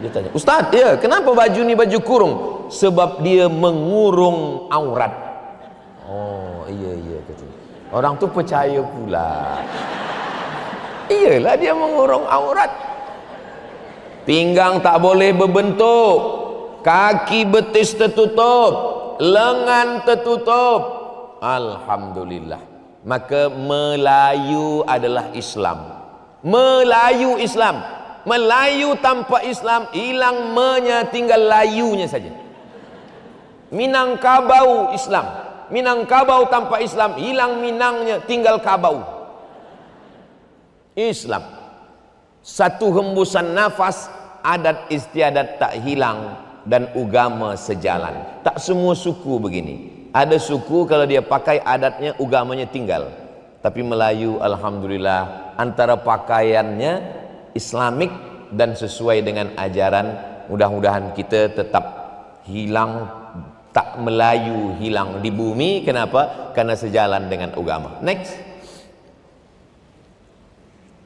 Dia tanya, Ustaz, ya, kenapa baju ni baju kurung? Sebab dia mengurung aurat. Oh, iya kata. Orang tu percaya pula. Iyalah dia mengurung aurat. Pinggang tak boleh berbentuk, kaki betis tertutup, lengan tertutup. Alhamdulillah. Maka Melayu adalah Islam. Melayu Islam. Melayu tanpa Islam hilang me-nya, tinggal layunya saja. Minangkabau Islam. Minangkabau tanpa Islam hilang minangnya, tinggal kabau. Islam. Satu hembusan nafas, adat istiadat tak hilang dan agama sejalan. Tak semua suku begini. Ada suku kalau dia pakai adatnya, agamanya tinggal. Tapi Melayu alhamdulillah antara pakaiannya Islamik dan sesuai dengan ajaran. Mudah-mudahan kita tetap hilang, tak Melayu hilang di bumi. Kenapa? Karena sejalan dengan agama. Next.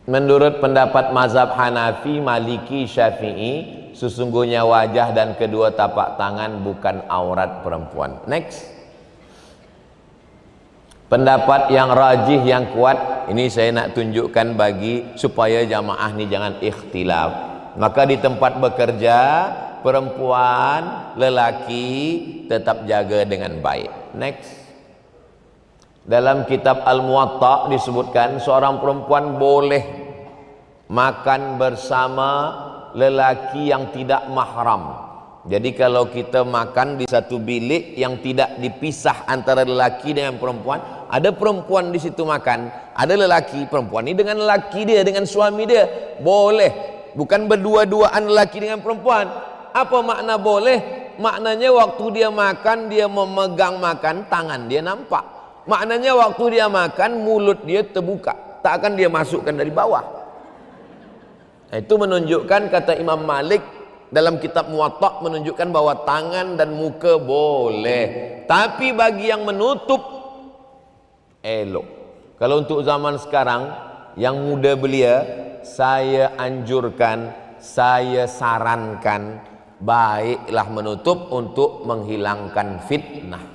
Menurut pendapat mazhab Hanafi, Maliki, Syafi'i, sesungguhnya wajah dan kedua tapak tangan bukan aurat perempuan. Next. Pendapat yang rajih, yang kuat, ini saya nak tunjukkan bagi supaya jamaah ni jangan ikhtilaf. Maka di tempat bekerja, perempuan, lelaki tetap jaga dengan baik. Next. Dalam kitab Al-Muwatta disebutkan seorang perempuan boleh makan bersama lelaki yang tidak mahram. Jadi kalau kita makan di satu bilik yang tidak dipisah antara lelaki dengan perempuan, ada perempuan di situ makan, ada lelaki, perempuan ini dengan lelaki dia, dengan suami dia, boleh. Bukan berdua-duaan lelaki dengan perempuan. Apa makna boleh? Maknanya waktu dia makan, dia memegang makan, tangan dia nampak. Maknanya waktu dia makan, mulut dia terbuka, tak akan dia masukkan dari bawah. Itu menunjukkan, kata Imam Malik dalam kitab Muwatta, menunjukkan bahwa tangan dan muka boleh, tapi bagi yang menutup elok. Kalau untuk zaman sekarang yang muda belia, saya anjurkan, saya sarankan, baiklah menutup untuk menghilangkan fitnah.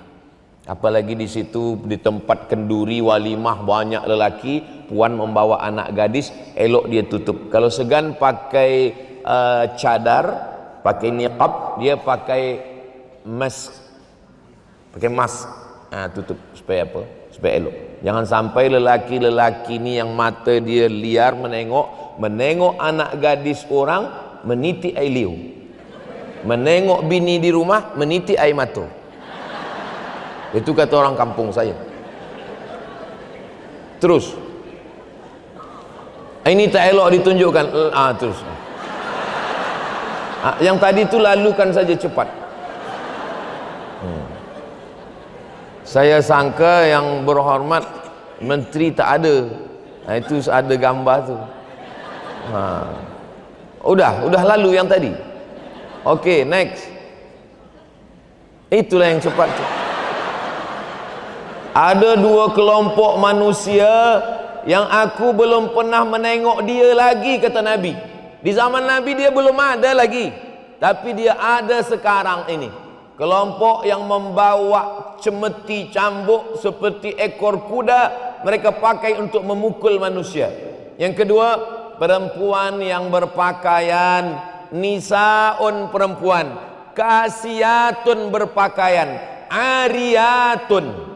Apalagi di situ, di tempat kenduri walimah banyak lelaki, puan membawa anak gadis, elok dia tutup. Kalau segan pakai cadar, pakai niqab, dia pakai mask, tutup supaya apa? Supaya elok. Jangan sampai lelaki-lelaki ni yang mata dia liar menengok anak gadis orang, meniti air liu, menengok bini di rumah, meniti air mata. Itu kata orang kampung saya. Terus ini tak elok ditunjukkan. Terus yang tadi itu lalukan saja cepat. Saya sangka yang berhormat menteri tak ada. Itu ada gambar tu. Udah lalu yang tadi. Okey, next. Itulah yang cepat tu. Ada dua kelompok manusia yang aku belum pernah menengok dia lagi, kata Nabi. Di zaman Nabi dia belum ada lagi, tapi dia ada sekarang ini. Kelompok yang membawa cemeti cambuk seperti ekor kuda, mereka pakai untuk memukul manusia. Yang kedua, perempuan yang berpakaian, nisaun perempuan, kasiyatun berpakaian, ariyatun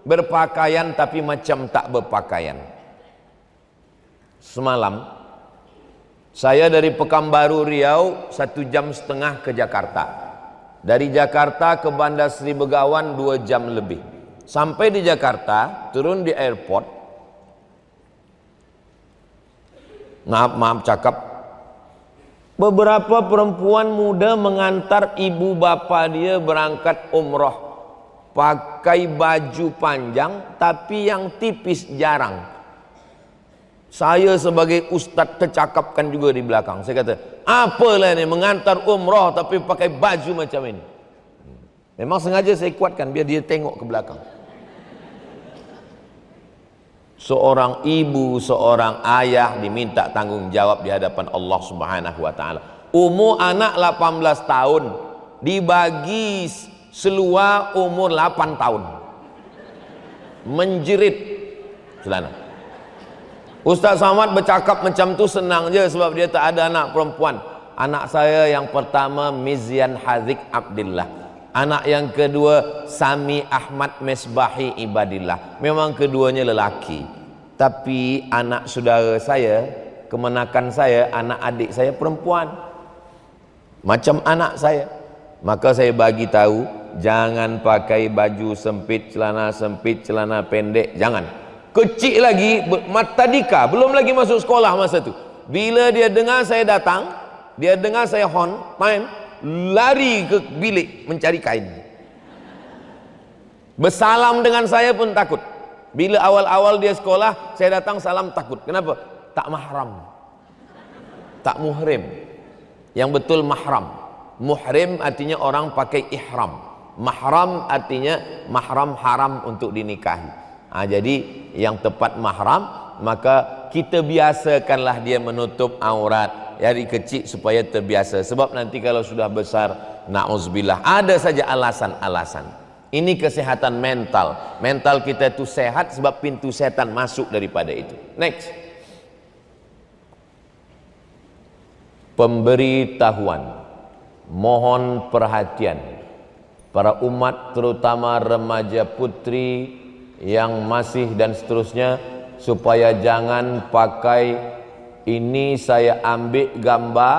berpakaian tapi macam tak berpakaian. Semalam saya dari Pekanbaru Riau 1,5 jam ke Jakarta. Dari Jakarta ke Bandar Seri Begawan 2 jam lebih. Sampai di Jakarta, turun di airport. Maaf cakap. Beberapa perempuan muda mengantar ibu bapa dia berangkat umrah. Pakai baju panjang tapi yang tipis jarang. Saya sebagai ustaz tercakapkan juga di belakang. Saya kata, apalah ini mengantar umrah tapi pakai baju macam ini. Memang sengaja saya kuatkan biar dia tengok ke belakang. Seorang ibu, seorang ayah diminta tanggung jawab di hadapan Allah Subhanahu wa taala. Umur anak 18 tahun dibagi seluar umur 8 tahun. Menjerit celana. Ustaz Samad bercakap macam tu senang je sebab dia tak ada anak perempuan. Anak saya yang pertama Mizyan Hazik Abdillah, anak yang kedua Sami Ahmad Mesbahi Ibadillah. Memang keduanya lelaki, tapi anak saudara saya, kemenakan saya, anak adik saya perempuan macam anak saya. Maka saya bagi tahu, jangan pakai baju sempit, celana pendek, jangan. Kecil lagi, matadika, belum lagi masuk sekolah masa tu. Bila dia dengar saya datang, dia dengar saya horn, time, lari ke bilik mencari kain. Bersalam dengan saya pun takut. Bila awal-awal dia sekolah, saya datang salam takut. Kenapa? Tak mahram, tak muhrim. Yang betul mahram. Muhrim artinya orang pakai ihram. Mahram artinya mahram haram untuk dinikahi. Jadi yang tepat mahram, maka kita biasakanlah dia menutup aurat dari kecil supaya terbiasa. Sebab nanti kalau sudah besar, na'udzubillah, ada saja alasan-alasan. Ini kesehatan mental. Mental kita itu sehat sebab pintu setan masuk daripada itu. Next. Pemberitahuan. Mohon perhatian para umat, terutama remaja putri yang masih dan seterusnya, supaya jangan pakai ini. Saya ambil gambar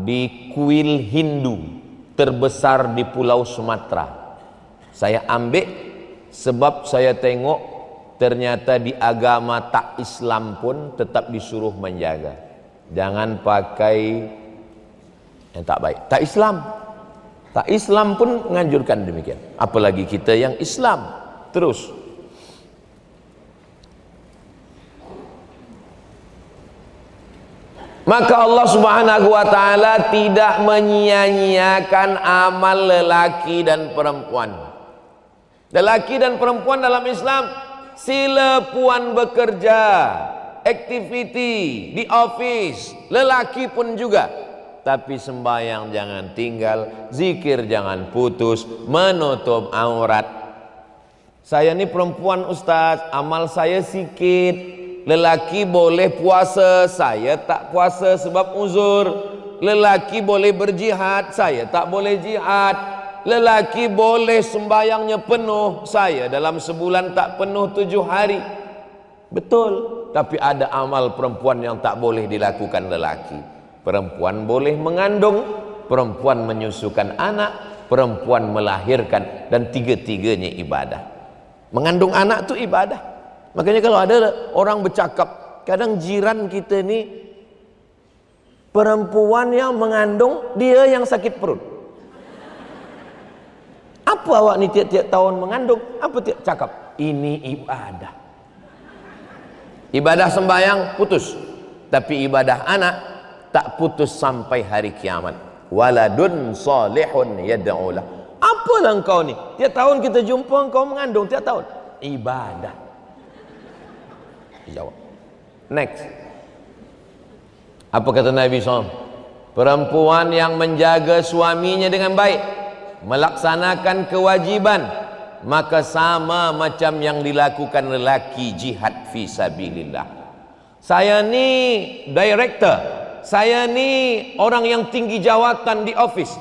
di kuil Hindu terbesar di Pulau Sumatera. Saya ambil sebab saya tengok ternyata di agama tak Islam pun tetap disuruh menjaga. Jangan pakai yang tak baik. Tak Islam, tak Islam pun menganjurkan demikian, apalagi kita yang Islam. Terus, maka Allah Subhanahu wa ta'ala tidak menyia-nyiakan amal lelaki dan perempuan. Lelaki dan perempuan dalam Islam sila puan bekerja, aktiviti di office, lelaki pun juga. Tapi sembahyang jangan tinggal, zikir jangan putus, menutup aurat. Saya ni perempuan Ustaz, amal saya sikit. Lelaki boleh puasa, saya tak puasa sebab uzur. Lelaki boleh berjihad, saya tak boleh jihad. Lelaki boleh sembahyangnya penuh, saya dalam sebulan tak penuh 7 hari. Betul, tapi ada amal perempuan yang tak boleh dilakukan lelaki. Perempuan boleh mengandung, perempuan menyusukan anak, perempuan melahirkan, dan tiga-tiganya ibadah. Mengandung anak itu ibadah. Makanya kalau ada orang bercakap, kadang jiran kita ni perempuan yang mengandung, dia yang sakit perut. Apa awak ni tiap-tiap tahun mengandung? Apa tiap cakap? Ini ibadah. Ibadah sembahyang putus, tapi ibadah anak tak putus sampai hari kiamat. Waladun salihun yad'ulah. Apalah engkau ni? Tiap tahun kita jumpa engkau mengandung, tiap tahun. Ibadah. Jawab. Next. Apa kata Nabi SAW? Perempuan yang menjaga suaminya dengan baik, melaksanakan kewajiban, maka sama macam yang dilakukan lelaki jihad fi sabilillah. Saya ni director, saya ni orang yang tinggi jawatan di office.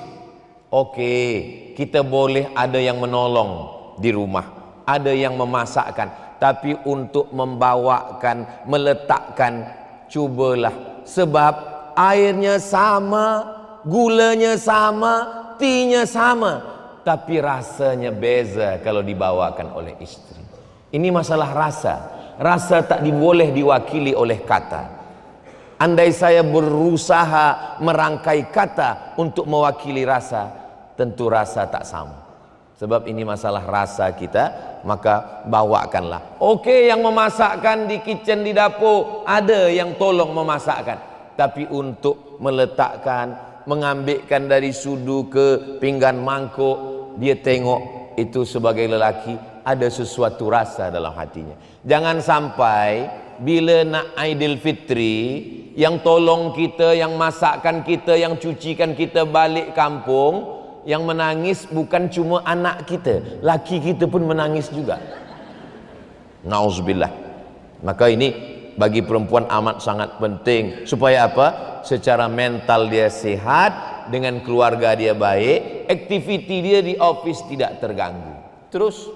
Okey, kita boleh ada yang menolong di rumah, ada yang memasakkan, tapi untuk membawakan, meletakkan, cubalah. Sebab airnya sama, gulanya sama, teanya sama, tapi rasanya beza kalau dibawakan oleh istri. Ini masalah rasa. Rasa tak boleh diwakili oleh kata. Andai saya berusaha merangkai kata untuk mewakili rasa, tentu rasa tak sama. Sebab ini masalah rasa kita, maka bawakanlah. Okey, yang memasakkan di kitchen, di dapur, ada yang tolong memasakkan. Tapi untuk meletakkan, mengambilkan dari sudu ke pinggan mangkuk, dia tengok itu sebagai lelaki, ada sesuatu rasa dalam hatinya. Jangan sampai bila nak Aidilfitri, yang tolong kita, yang masakkan kita, yang cucikan kita balik kampung, yang menangis bukan cuma anak kita, laki kita pun menangis juga. Nauzubillah. Maka ini bagi perempuan amat sangat penting. Supaya apa? Secara mental dia sehat, dengan keluarga dia baik, aktiviti dia di office tidak terganggu. Terus,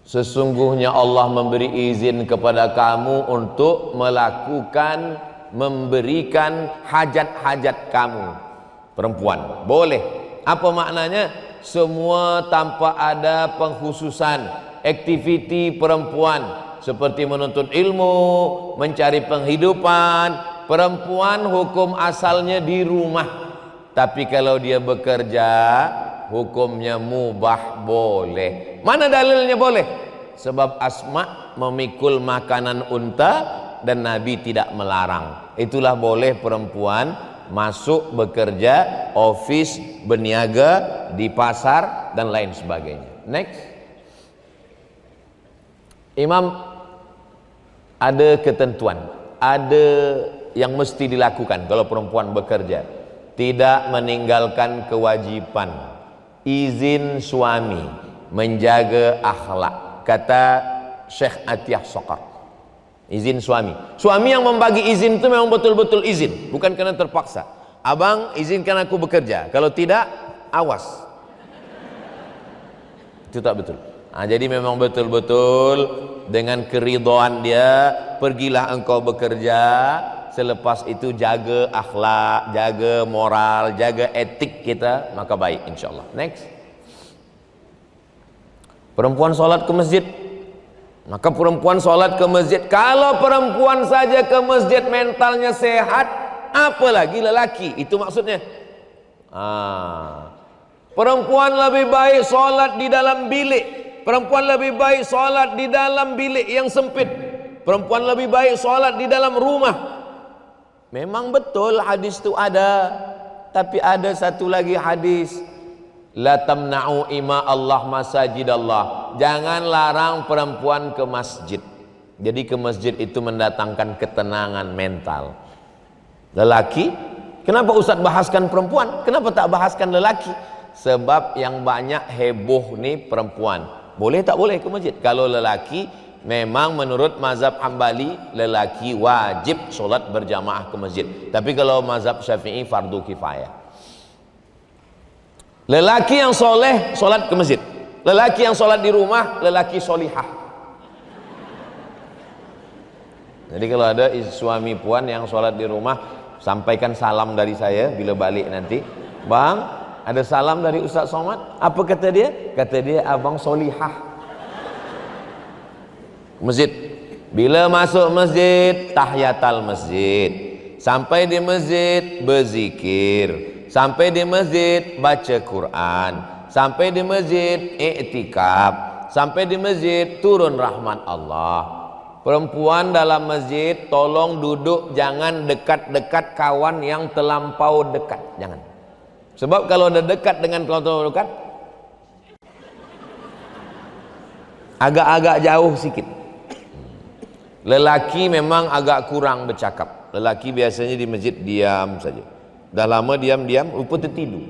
sesungguhnya Allah memberi izin kepada kamu untuk melakukan, memberikan hajat-hajat kamu. Perempuan boleh. Apa maknanya? Semua tanpa ada pengkhususan. Aktiviti perempuan seperti menuntut ilmu, mencari penghidupan. Perempuan hukum asalnya di rumah, tapi kalau dia bekerja hukumnya mubah, boleh. Mana dalilnya boleh? Sebab Asma memikul makanan unta dan Nabi tidak melarang. Itulah boleh perempuan masuk bekerja, office, berniaga di pasar dan lain sebagainya. Next. Imam, ada ketentuan, ada yang mesti dilakukan kalau perempuan bekerja. Tidak meninggalkan kewajiban. Izin suami, menjaga akhlak. Kata Syekh Atiyah Sokar, izin suami. Suami yang membagi izin itu memang betul-betul izin, bukan karena terpaksa. Abang, izinkan aku bekerja. Kalau tidak, awas. Itu tak betul. Jadi memang betul-betul dengan keridhaan dia, pergilah engkau bekerja. Selepas itu jaga akhlak, jaga moral, jaga etik kita, maka baik insyaAllah. Next. Perempuan sholat ke masjid, maka perempuan sholat ke masjid. Kalau perempuan saja ke masjid mentalnya sehat, apalagi lelaki. Itu maksudnya. Perempuan lebih baik sholat di dalam bilik. Perempuan lebih baik sholat di dalam bilik yang sempit. Perempuan lebih baik sholat di dalam rumah. Memang betul hadis itu ada, tapi ada satu lagi hadis, la tamna'u ima Allah masajid Allah. Jangan larang perempuan ke masjid. Jadi ke masjid itu mendatangkan ketenangan mental. Lelaki, kenapa Ustaz bahaskan perempuan? Kenapa tak bahaskan lelaki? Sebab yang banyak heboh nih perempuan. Boleh tak boleh ke masjid? Kalau lelaki, memang menurut mazhab Hambali, lelaki wajib solat berjamaah ke masjid. Tapi kalau mazhab Syafi'i fardu kifayah. Lelaki yang soleh solat ke masjid. Lelaki yang solat di rumah, lelaki solihah. Jadi kalau ada suami puan yang solat di rumah, sampaikan salam dari saya bila balik nanti. Bang, ada salam dari Ustaz Somad. Apa kata dia? Kata dia, abang solihah. Masjid. Bila masuk masjid, tahiyatul masjid. Sampai di masjid, berzikir. Sampai di masjid, baca Quran. Sampai di masjid, i'tikaf. Sampai di masjid, turun rahmat Allah. Perempuan dalam masjid, tolong duduk, jangan dekat-dekat kawan yang terlampau dekat. Jangan. Sebab kalau ada dekat dengan terlampau dekat, agak-agak jauh sikit. Lelaki memang agak kurang bercakap. Lelaki biasanya di masjid diam saja. Dah lama diam-diam, rupa tertidur.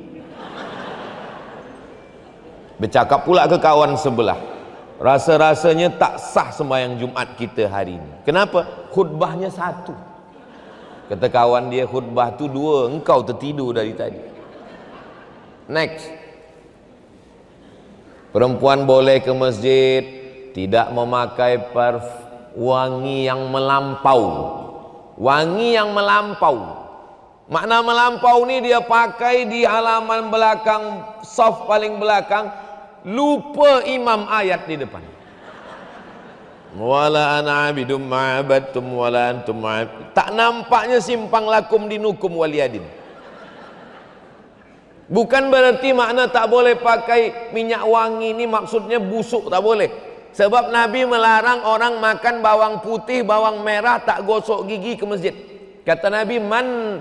Bercakap pula ke kawan sebelah. Rasa-rasanya tak sah sembahyang Jumat kita hari ini. Kenapa? Khutbahnya satu. Kata kawan dia, khutbah tu dua, engkau tertidur dari tadi. Next. Perempuan boleh ke masjid, tidak memakai wangi yang melampau. Wangi yang melampau. Makna melampau ni dia pakai di halaman belakang, saf paling belakang, lupa imam ayat di depan. Wala ana abidum ma'abadtum wala antum ma'abid. Tak nampaknya simpang lakum dinukum waliyadin. Bukan berarti makna tak boleh pakai minyak wangi ini maksudnya busuk, tak boleh. Sebab Nabi melarang orang makan bawang putih, bawang merah, tak gosok gigi ke masjid. Kata Nabi, man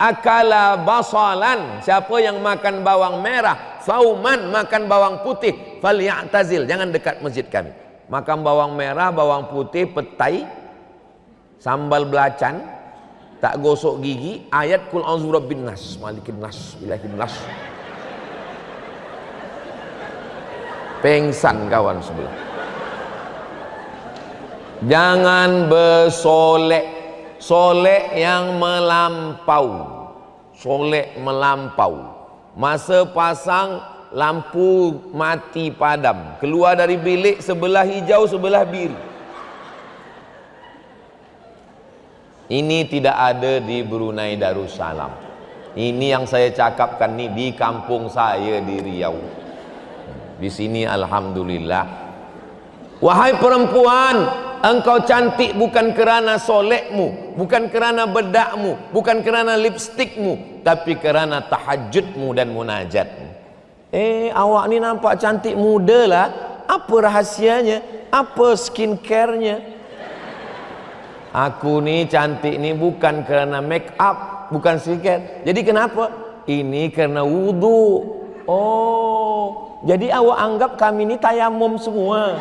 akala basalan, siapa yang makan bawang merah, sauman makan bawang putih, falyatazil, jangan dekat masjid kami. Makan bawang merah, bawang putih, petai, sambal belacan, tak gosok gigi, ayat kul a'udzu birabbin nas, malikin nas, ilahin nas. Pengsan kawan sebelah. Jangan bersolek. Solek yang melampau. Solek melampau. Masa pasang lampu mati padam, keluar dari bilik sebelah hijau sebelah biru. Ini tidak ada di Brunei Darussalam. Ini yang saya cakapkan nih di kampung saya di Riau. Di sini alhamdulillah. Wahai perempuan, engkau cantik bukan kerana solekmu, bukan kerana bedakmu, bukan kerana lipstikmu, tapi kerana tahajudmu dan munajatmu. Awak ni nampak cantik muda lah. Apa rahasianya? Apa skincare-nya? Aku ni cantik ni bukan kerana make up, bukan skincare. Jadi kenapa? Ini kerana wudu. Oh, jadi awak anggap kami ni tayamum semua.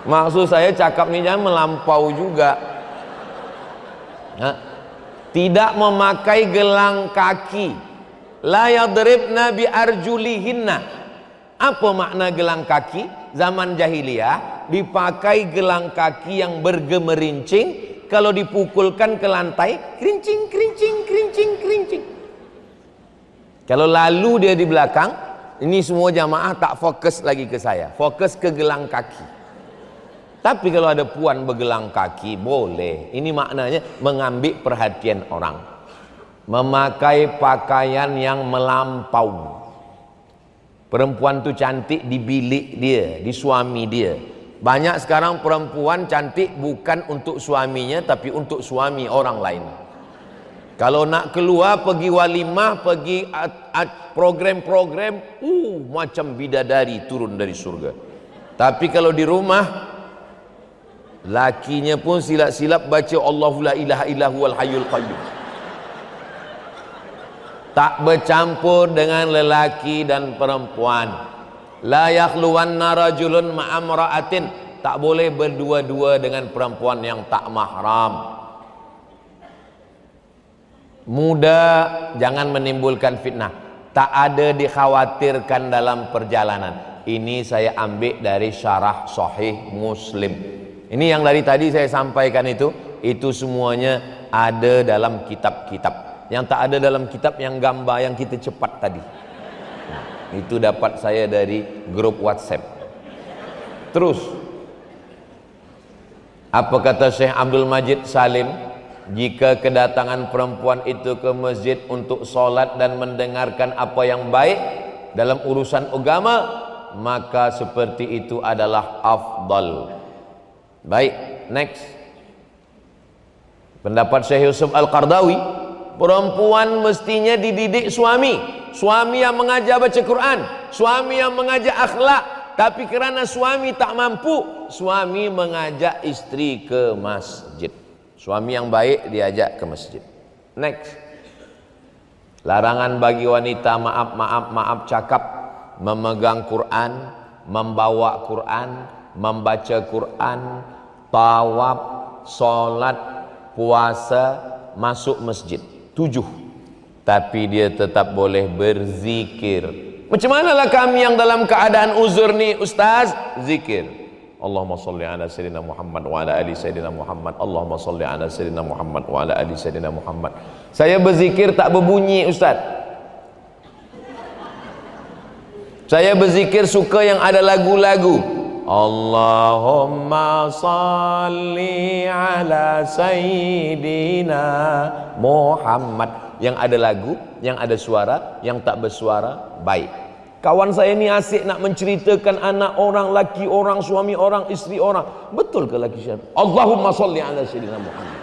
Maksud saya cakap ni jangan melampau juga. Tidak memakai gelang kaki. La yadribna bi arjulihinna. Apa makna gelang kaki? Zaman jahiliyah dipakai gelang kaki yang bergemerincing, kalau dipukulkan ke lantai kerincing kerincing kerincing kerincing. Kalau lalu dia di belakang, ini semua jamaah tak fokus lagi ke saya, fokus ke gelang kaki. Tapi kalau ada puan bergelang kaki boleh. Ini maknanya mengambil perhatian orang. Memakai pakaian yang melampau. Perempuan tu cantik di bilik dia, di suami dia. Banyak sekarang perempuan cantik bukan untuk suaminya, tapi untuk suami orang lain. Kalau nak keluar pergi walimah, pergi program-program, macam bidadari turun dari surga. Tapi kalau di rumah, lakinya pun silap-silap baca Allahu la ilaha illa huwal hayyul qayyum. Tak bercampur dengan lelaki dan perempuan. La yakhluwanna rajulun ma'amra'atin. Tak boleh berdua-dua dengan perempuan yang tak mahram. Muda, jangan menimbulkan fitnah. Tak ada dikhawatirkan dalam perjalanan. Ini saya ambil dari syarah Sahih Muslim. Ini yang dari tadi saya sampaikan itu semuanya ada dalam kitab-kitab. Yang tak ada dalam kitab yang gambar yang kita cepat tadi. Itu dapat saya dari grup WhatsApp. Terus, apa kata Syekh Abdul Majid Salim? Jika kedatangan perempuan itu ke masjid untuk solat dan mendengarkan apa yang baik dalam urusan agama, maka seperti itu adalah afdal. Baik, next. Pendapat Syekh Yusuf Al-Qardawi, perempuan mestinya dididik suami. Suami yang mengajar baca Quran, suami yang mengajar akhlak. Tapi kerana suami tak mampu, suami mengajak isteri ke masjid. Suami yang baik diajak ke masjid. Next. Larangan bagi wanita maaf cakap, memegang Quran, membawa Quran, membaca Quran, tawaf, solat, puasa, masuk masjid. 7. Tapi dia tetap boleh berzikir. Macam manalah kami yang dalam keadaan uzur ni Ustaz? Zikir. Allahumma salli ala Sayyidina Muhammad wa ala ali Sayyidina Muhammad. Allahumma salli ala Sayyidina Muhammad wa ala ali Sayyidina Muhammad. Saya berzikir tak berbunyi Ustaz. Saya berzikir suka yang ada lagu-lagu. Allahumma salli ala Sayyidina Muhammad. Yang ada lagu, yang ada suara, yang tak bersuara, baik. Kawan saya ni asyik nak menceritakan anak orang, laki orang, suami orang, isteri orang. Betul ke laki siapa? Allahumma salli ala Sayyidina Muhammad.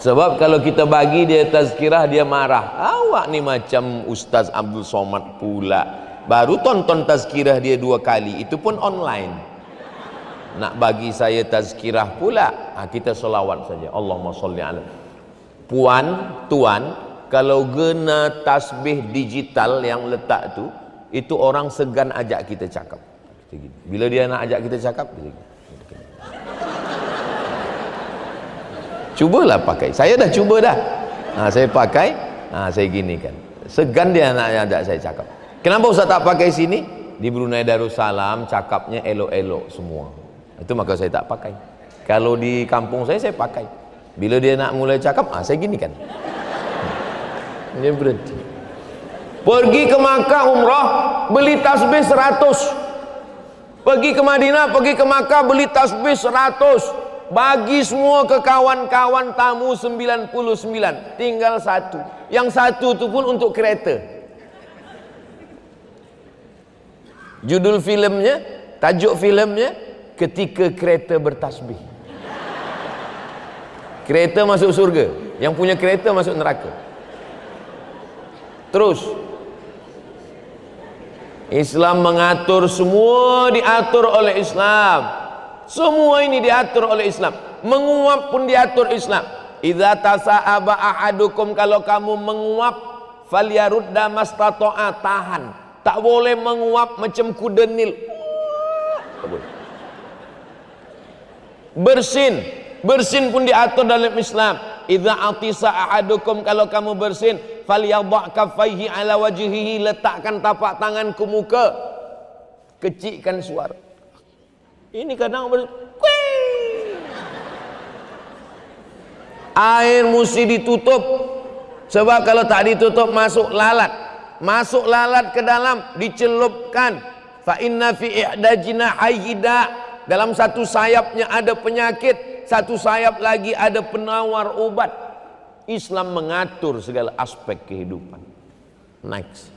Sebab kalau kita bagi dia tazkirah, dia marah. Awak ni macam Ustaz Abdul Somad pula. Baru tonton tazkirah dia 2 kali, itu pun online. Nak bagi saya tazkirah pula. Kita selawat saja. Allahumma salli ala. Puan, tuan, kalau guna tasbih digital yang letak tu, itu orang segan ajak kita cakap. Bila dia nak ajak kita cakap, cubalah pakai. Saya dah cuba dah. Saya pakai, saya gini kan. Segan dia nak ajak saya cakap. Kenapa Ustaz tak pakai sini? di Brunei Darussalam cakapnya elok-elok semua. Itu maka saya tak pakai. Kalau di kampung saya pakai. Bila dia nak mulai cakap, saya gini kan. Dia berhenti. Pergi ke Makkah umrah, beli tasbih 100. Pergi ke Madinah, pergi ke Makkah, beli tasbih 100. Bagi semua ke kawan-kawan tamu 99. Tinggal satu. Yang satu itu pun untuk kereta. Judul filmnya, tajuk filmnya, Ketika Kereta Bertasbih. Kereta masuk surga, yang punya kereta masuk neraka. Terus Islam mengatur, semua diatur oleh Islam. Semua ini diatur oleh Islam. Menguap pun diatur Islam. Idza tasa'aba ahadukum, kalau kamu menguap, falyarudda mastata'a, tahan. Tak boleh menguap macam kuda Nil. Bersin, bersin pun diatur dalam Islam. Idza atisa ahadukum, kalau kamu bersin, falyadha' kaffaihi ala wajhihi, letakkan tapak tangan ke muka, kecikkan suara. Ini kadang air mesti ditutup, sebab kalau tak ditutup masuk lalat. Masuk lalat ke dalam, dicelupkan. Fa inna fi ihda jinahayhi da', dalam satu sayapnya ada penyakit, satu sayap lagi ada penawar obat. Islam mengatur segala aspek kehidupan. Next.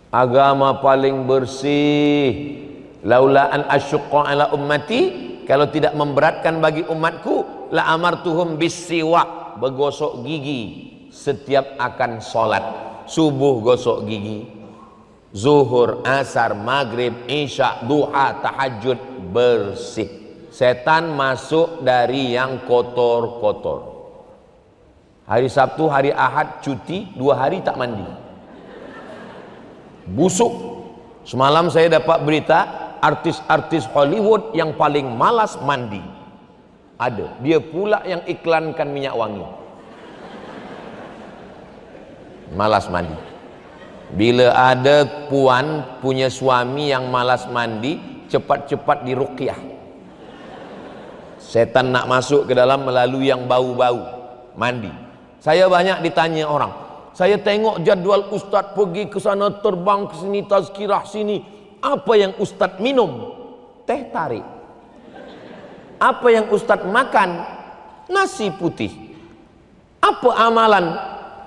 Agama paling bersih. Laula an asyqa ala ummati, kalau tidak memberatkan bagi umatku, la amartuhum bisiwak, bergosok gigi setiap akan solat. Subuh gosok gigi, zuhur, asar, maghrib, isya, duha, tahajud, bersih. Setan masuk dari yang kotor-kotor. Hari Sabtu, hari Ahad cuti, 2 hari tak mandi, busuk. Semalam saya dapat berita, artis-artis Hollywood yang paling malas mandi ada. Dia pula yang iklankan minyak wangi. Malas mandi. Bila ada puan punya suami yang malas mandi, cepat-cepat diruqyah. Setan nak masuk ke dalam melalui yang bau-bau mandi. Saya banyak ditanya orang, saya tengok jadual ustaz pergi ke sana, terbang ke sini, tazkirah sini. Apa yang ustaz minum? Teh tarik. Apa yang ustaz makan? Nasi putih. Apa amalan?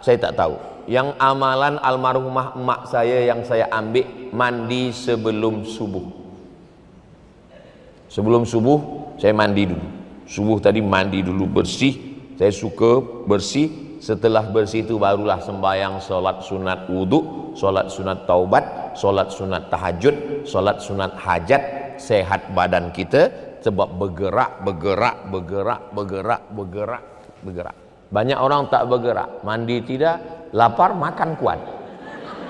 Saya tak tahu. Yang amalan almarhumah emak saya yang saya ambil, mandi sebelum subuh. Sebelum subuh saya mandi dulu. Subuh tadi mandi dulu, bersih. Saya suka bersih. Setelah bersih itu barulah sembahyang, solat sunat wudu, solat sunat taubat, solat sunat tahajud, solat sunat hajat. Sehat badan kita sebab bergerak. Banyak orang tak bergerak, mandi tidak, lapar makan kuat,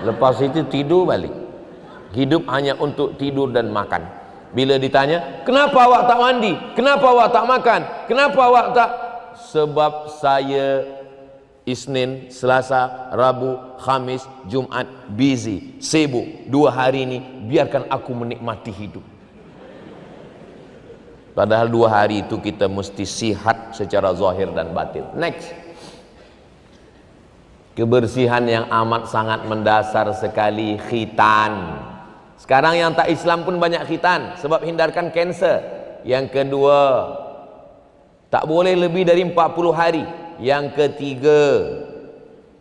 lepas itu tidur balik. Hidup hanya untuk tidur dan makan. Bila ditanya, kenapa awak tak mandi? Kenapa awak tak makan? Kenapa awak tak? Sebab saya Isnin, Selasa, Rabu, Khamis, Jumat busy, sibuk. 2 hari ini biarkan aku menikmati hidup. Padahal 2 hari itu kita mesti sihat secara zahir dan batin. Next. Kebersihan yang amat sangat mendasar sekali, khitan. Sekarang yang tak Islam pun banyak khitan, sebab hindarkan kanser. Yang kedua, tak boleh lebih dari 40 hari. Yang ketiga,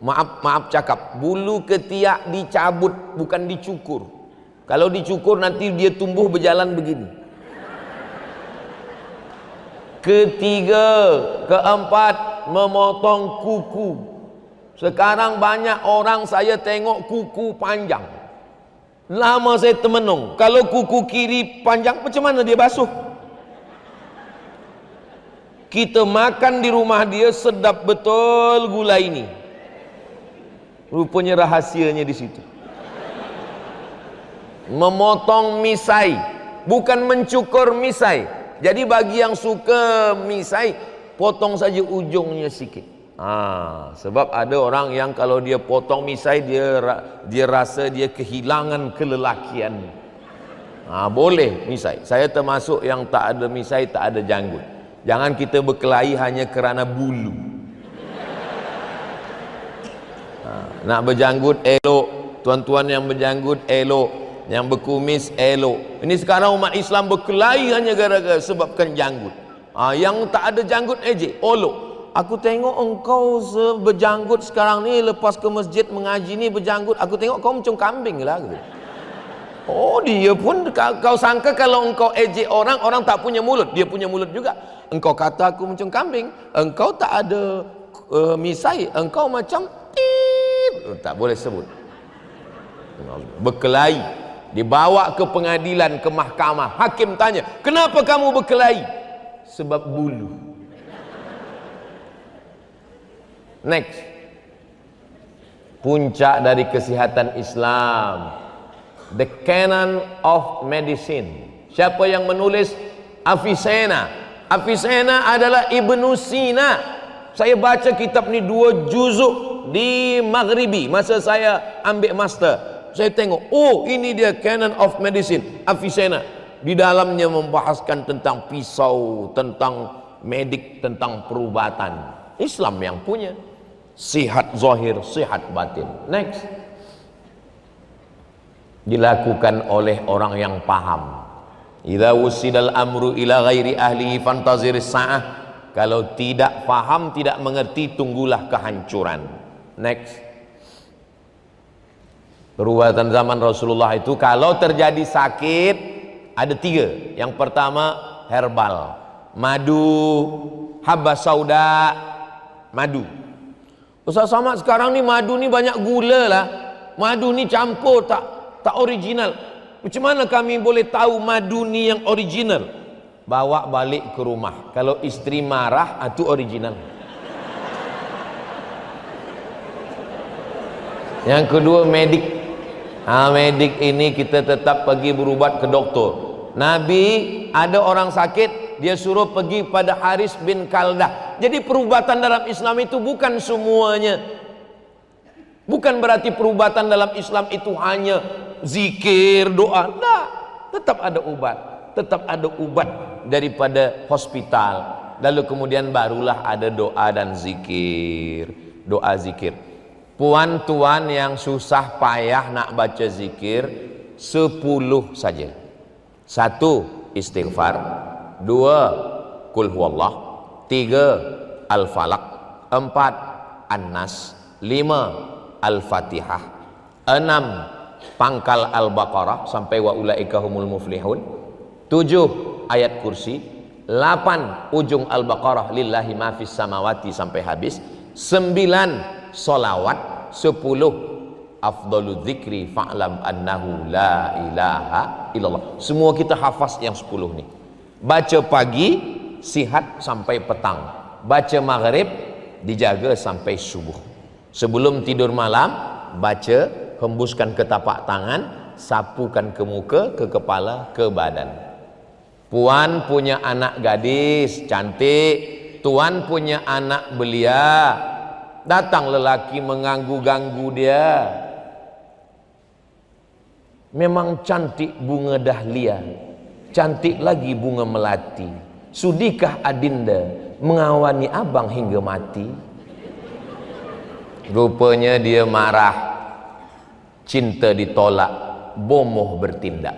maaf cakap, bulu ketiak dicabut, bukan dicukur. Kalau dicukur nanti dia tumbuh berjalan begini. Ketiga, keempat, memotong kuku. Sekarang banyak orang saya tengok kuku panjang. Lama saya termenung, kalau kuku kiri panjang macam mana dia basuh? Kita makan di rumah dia sedap betul gula ini. Rupanya rahasianya di situ. Memotong misai, bukan mencukur misai. Jadi bagi yang suka misai, potong saja ujungnya sikit. Sebab ada orang yang kalau dia potong misai dia rasa dia kehilangan kelelakian. Boleh misai. Saya termasuk yang tak ada misai, tak ada janggut. Jangan kita berkelahi hanya kerana bulu. Nak berjanggut elok, tuan-tuan yang berjanggut elok, yang berkumis elok. Ini sekarang umat Islam berkelahi hanya gara-gara sebabkan janggut. Yang tak ada janggut ejek, olok. Aku tengok engkau berjanggut sekarang ni, lepas ke masjid mengaji ni berjanggut, aku tengok kau macam kambing lah gitu. Oh, dia pun kau sangka kalau engkau ejek orang, orang tak punya mulut, dia punya mulut juga. Engkau kata aku macam kambing, engkau tak ada misai, engkau macam tak boleh sebut. Berkelahi, dibawa ke pengadilan, ke mahkamah. Hakim tanya, kenapa kamu berkelahi? Sebab bulu. Next, puncak dari kesihatan Islam, The Canon of Medicine. Siapa yang menulis? Avicenna. Avicenna adalah Ibnu Sina. Saya baca kitab ni 2 juzuk di Maghribi masa saya ambil master. Saya tengok, oh ini dia Canon of Medicine, Avicenna. Di dalamnya membahaskan tentang pisau, tentang medik, tentang perubatan. Islam yang punya. Sihat zahir, sihat batin. Next, dilakukan oleh orang yang paham. Idza wusidal amru ila ghairi ahlihi fantazir sa'ah. Kalau tidak paham, tidak mengerti, tunggulah kehancuran. Next, perubatan zaman Rasulullah itu kalau terjadi sakit ada 3. Yang pertama herbal, madu, habba sauda, madu. Ustaz Samad, sekarang ni madu ni banyak gula lah. Madu ni campur, tak original. Macam mana kami boleh tahu madu ni yang original? Bawa balik ke rumah. Kalau isteri marah, itu original. Yang kedua medik. Medik ini kita tetap pergi berubat ke doktor. Nabi ada orang sakit, dia suruh pergi pada Haris bin Kaldah. Jadi perubatan dalam Islam itu bukan semuanya. Bukan berarti perubatan dalam Islam itu hanya zikir, doa. Nah, tetap ada ubat. Tetap ada ubat daripada hospital. Lalu kemudian barulah ada doa dan zikir. Doa zikir. Puan-tuan yang susah payah nak baca zikir, 10 saja. 1 istighfar, 2 kul huwallah, 3 al-falaq, 4 an-nas, 5 al-fatihah, 6 pangkal al-baqarah sampai wa ulaika humul muflihun, 7 ayat kursi, 8 ujung al-baqarah lillahi ma fis samawati sampai habis, 9 solawat, 10 afdalu dzikri fa'lam annahu la ilaha illallah. Semua kita hafaz yang 10 ni. Baca pagi sihat sampai petang. Baca maghrib dijaga sampai subuh. Sebelum tidur malam baca, hembuskan ke tapak tangan, sapukan ke muka, ke kepala, ke badan. Puan punya anak gadis cantik, tuan punya anak belia, datang lelaki mengganggu-ganggu dia. Memang cantik bunga dahlia, cantik lagi bunga melati. Sudikah adinda mengawani abang hingga mati? Rupanya dia marah, cinta ditolak, bomoh bertindak.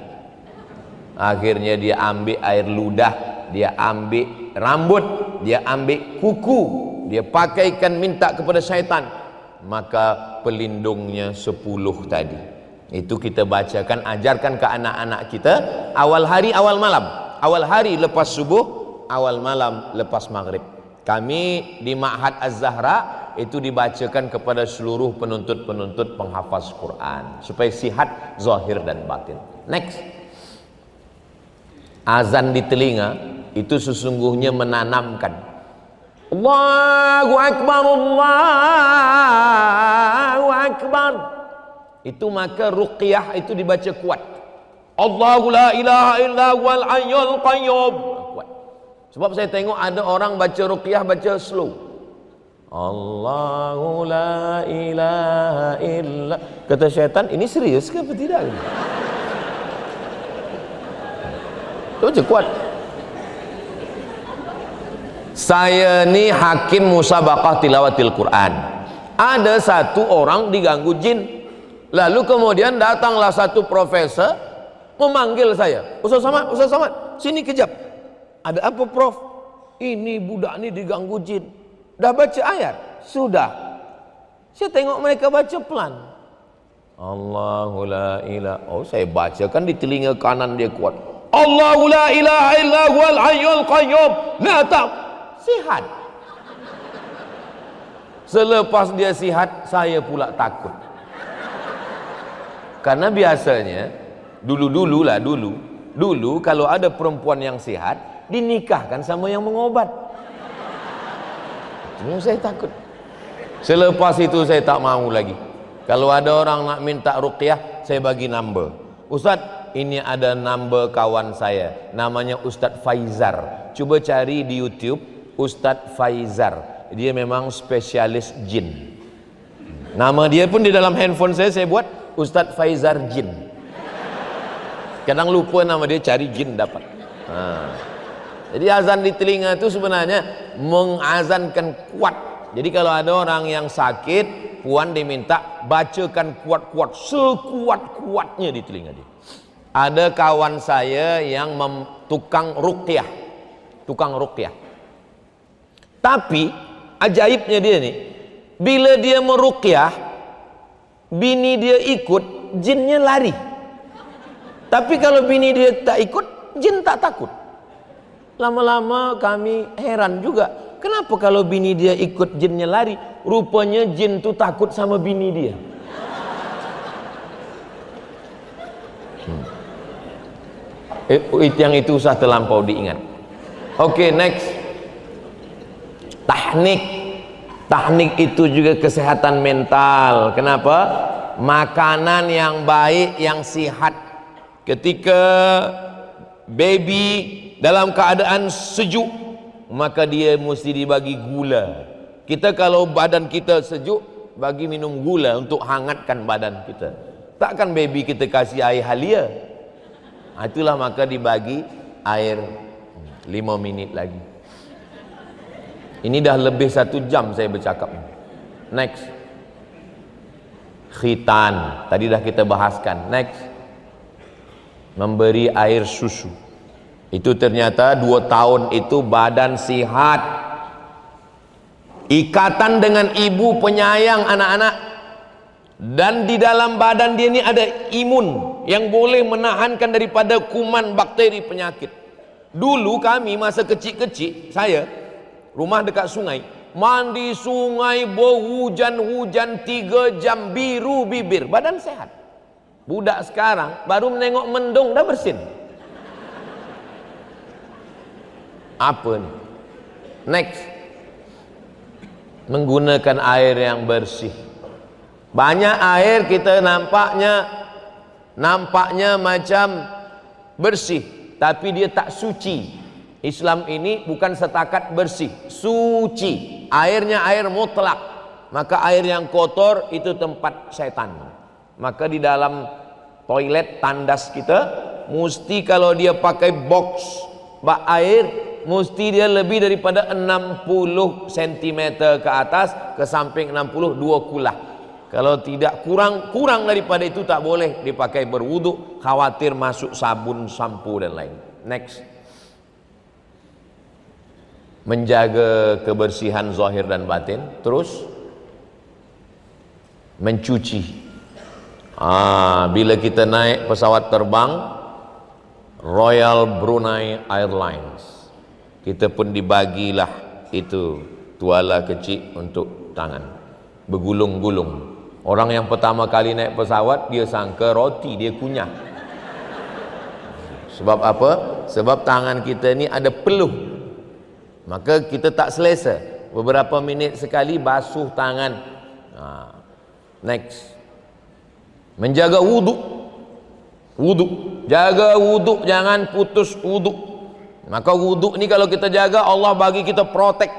Akhirnya dia ambil air ludah, dia ambil rambut, dia ambil kuku, dia pakaikan, minta kepada syaitan. Maka pelindungnya 10 tadi. Itu kita bacakan, ajarkan ke anak-anak kita awal hari, awal malam. Awal hari lepas subuh, awal malam lepas maghrib. Kami di Ma'had Az-Zahra itu dibacakan kepada seluruh penuntut-penuntut penghafaz Quran supaya sihat zahir dan batin. Next, azan di telinga itu sesungguhnya menanamkan Allahu Akbar, Allahu Akbar. Itu maka ruqyah itu dibaca kuat. Allahu la ilaha illa huwal hayyul qayyum. Kuat. Sebab saya tengok ada orang baca ruqyah baca slow. Allahu la ilaha illa. Kata syaitan, ini serius ke apa tidak? Itu aja kuat. Saya ni hakim musabaqah tilawatil Quran. Ada satu orang diganggu jin. Lalu kemudian datanglah satu profesor memanggil saya. Ustaz Samad, sini kejap. Ada apa, Prof? Ini budak ni diganggu jin. Dah baca ayat? Sudah. Saya tengok mereka baca pelan. Allahu la ilaha. Oh, saya bacakan di telinga kanan dia kuat. Allahu la ilaha illa huwal hayyul qayyum la ta'. Sihat. Selepas dia sihat, saya pula takut. Karena biasanya dulu kalau ada perempuan yang sihat dinikahkan sama yang mengobat. Saya takut. Selepas itu saya tak mau lagi. Kalau ada orang nak minta ruqyah, saya bagi number. Ustaz, ini ada number kawan saya, namanya Ustaz Faizar. Coba cari di YouTube Ustaz Faizar. Dia memang spesialis jin. Nama dia pun di dalam handphone saya buat Ustaz Faizar Jin. Kadang lupa nama dia, cari jin dapat. Jadi azan di telinga itu sebenarnya mengazankan kuat. Jadi kalau ada orang yang sakit, puan diminta bacakan kuat-kuat, sekuat-kuatnya di telinga dia. Ada kawan saya yang tukang ruqyah. Tapi ajaibnya dia nih, bila dia meruqyah, bini dia ikut, jinnya lari. Tapi kalau bini dia tak ikut, jin tak takut. Lama-lama kami heran juga, kenapa kalau bini dia ikut jinnya lari? Rupanya jin tu takut sama bini dia. Yang itu usah terlampau diingat. Oke, next. Tahnik itu juga kesehatan mental. Kenapa? Makanan yang baik, yang sihat. Ketika baby dalam keadaan sejuk, maka dia mesti dibagi gula. Kita kalau badan kita sejuk, bagi minum gula untuk hangatkan badan kita. Takkan baby kita kasih air halia. Itulah maka dibagi air 5 minit lagi. Ini dah lebih 1 jam saya bercakap. Next. Khitan, tadi dah kita bahaskan. Next. Memberi air susu. Itu ternyata 2 tahun itu badan sihat. Ikatan dengan ibu penyayang anak-anak. Dan di dalam badan dia ini ada imun yang boleh menahankan daripada kuman, bakteri, penyakit. Dulu kami masa kecil-kecil, saya rumah dekat sungai, mandi sungai berhujan-hujan 3 jam, biru bibir, badan sehat. Budak sekarang baru menengok mendung dah bersin. Apa ni? Next. Menggunakan air yang bersih. Banyak air kita nampaknya macam bersih, tapi dia tak suci. Islam ini bukan setakat bersih, suci. Airnya air mutlak. Maka air yang kotor itu tempat setan. Maka di dalam toilet tandas kita, mesti kalau dia pakai box bak air, mesti dia lebih daripada 60 cm ke atas, ke samping 60, 2 kulah. Kalau tidak kurang daripada itu tak boleh dipakai berwudu, khawatir masuk sabun, sampo dan lain. Next. Menjaga kebersihan zahir dan batin. Terus mencuci. Bila kita naik pesawat terbang Royal Brunei Airlines, kita pun dibagilah itu tuala kecil untuk tangan, bergulung-gulung. Orang yang pertama kali naik pesawat, dia sangka roti, dia kunyah. Sebab apa? Sebab tangan kita ni ada peluh, maka kita tak selesa. Beberapa minit sekali basuh tangan. Next. Menjaga wuduk. Jaga wuduk, jangan putus wuduk. Maka wuduk ni kalau kita jaga, Allah bagi kita protect.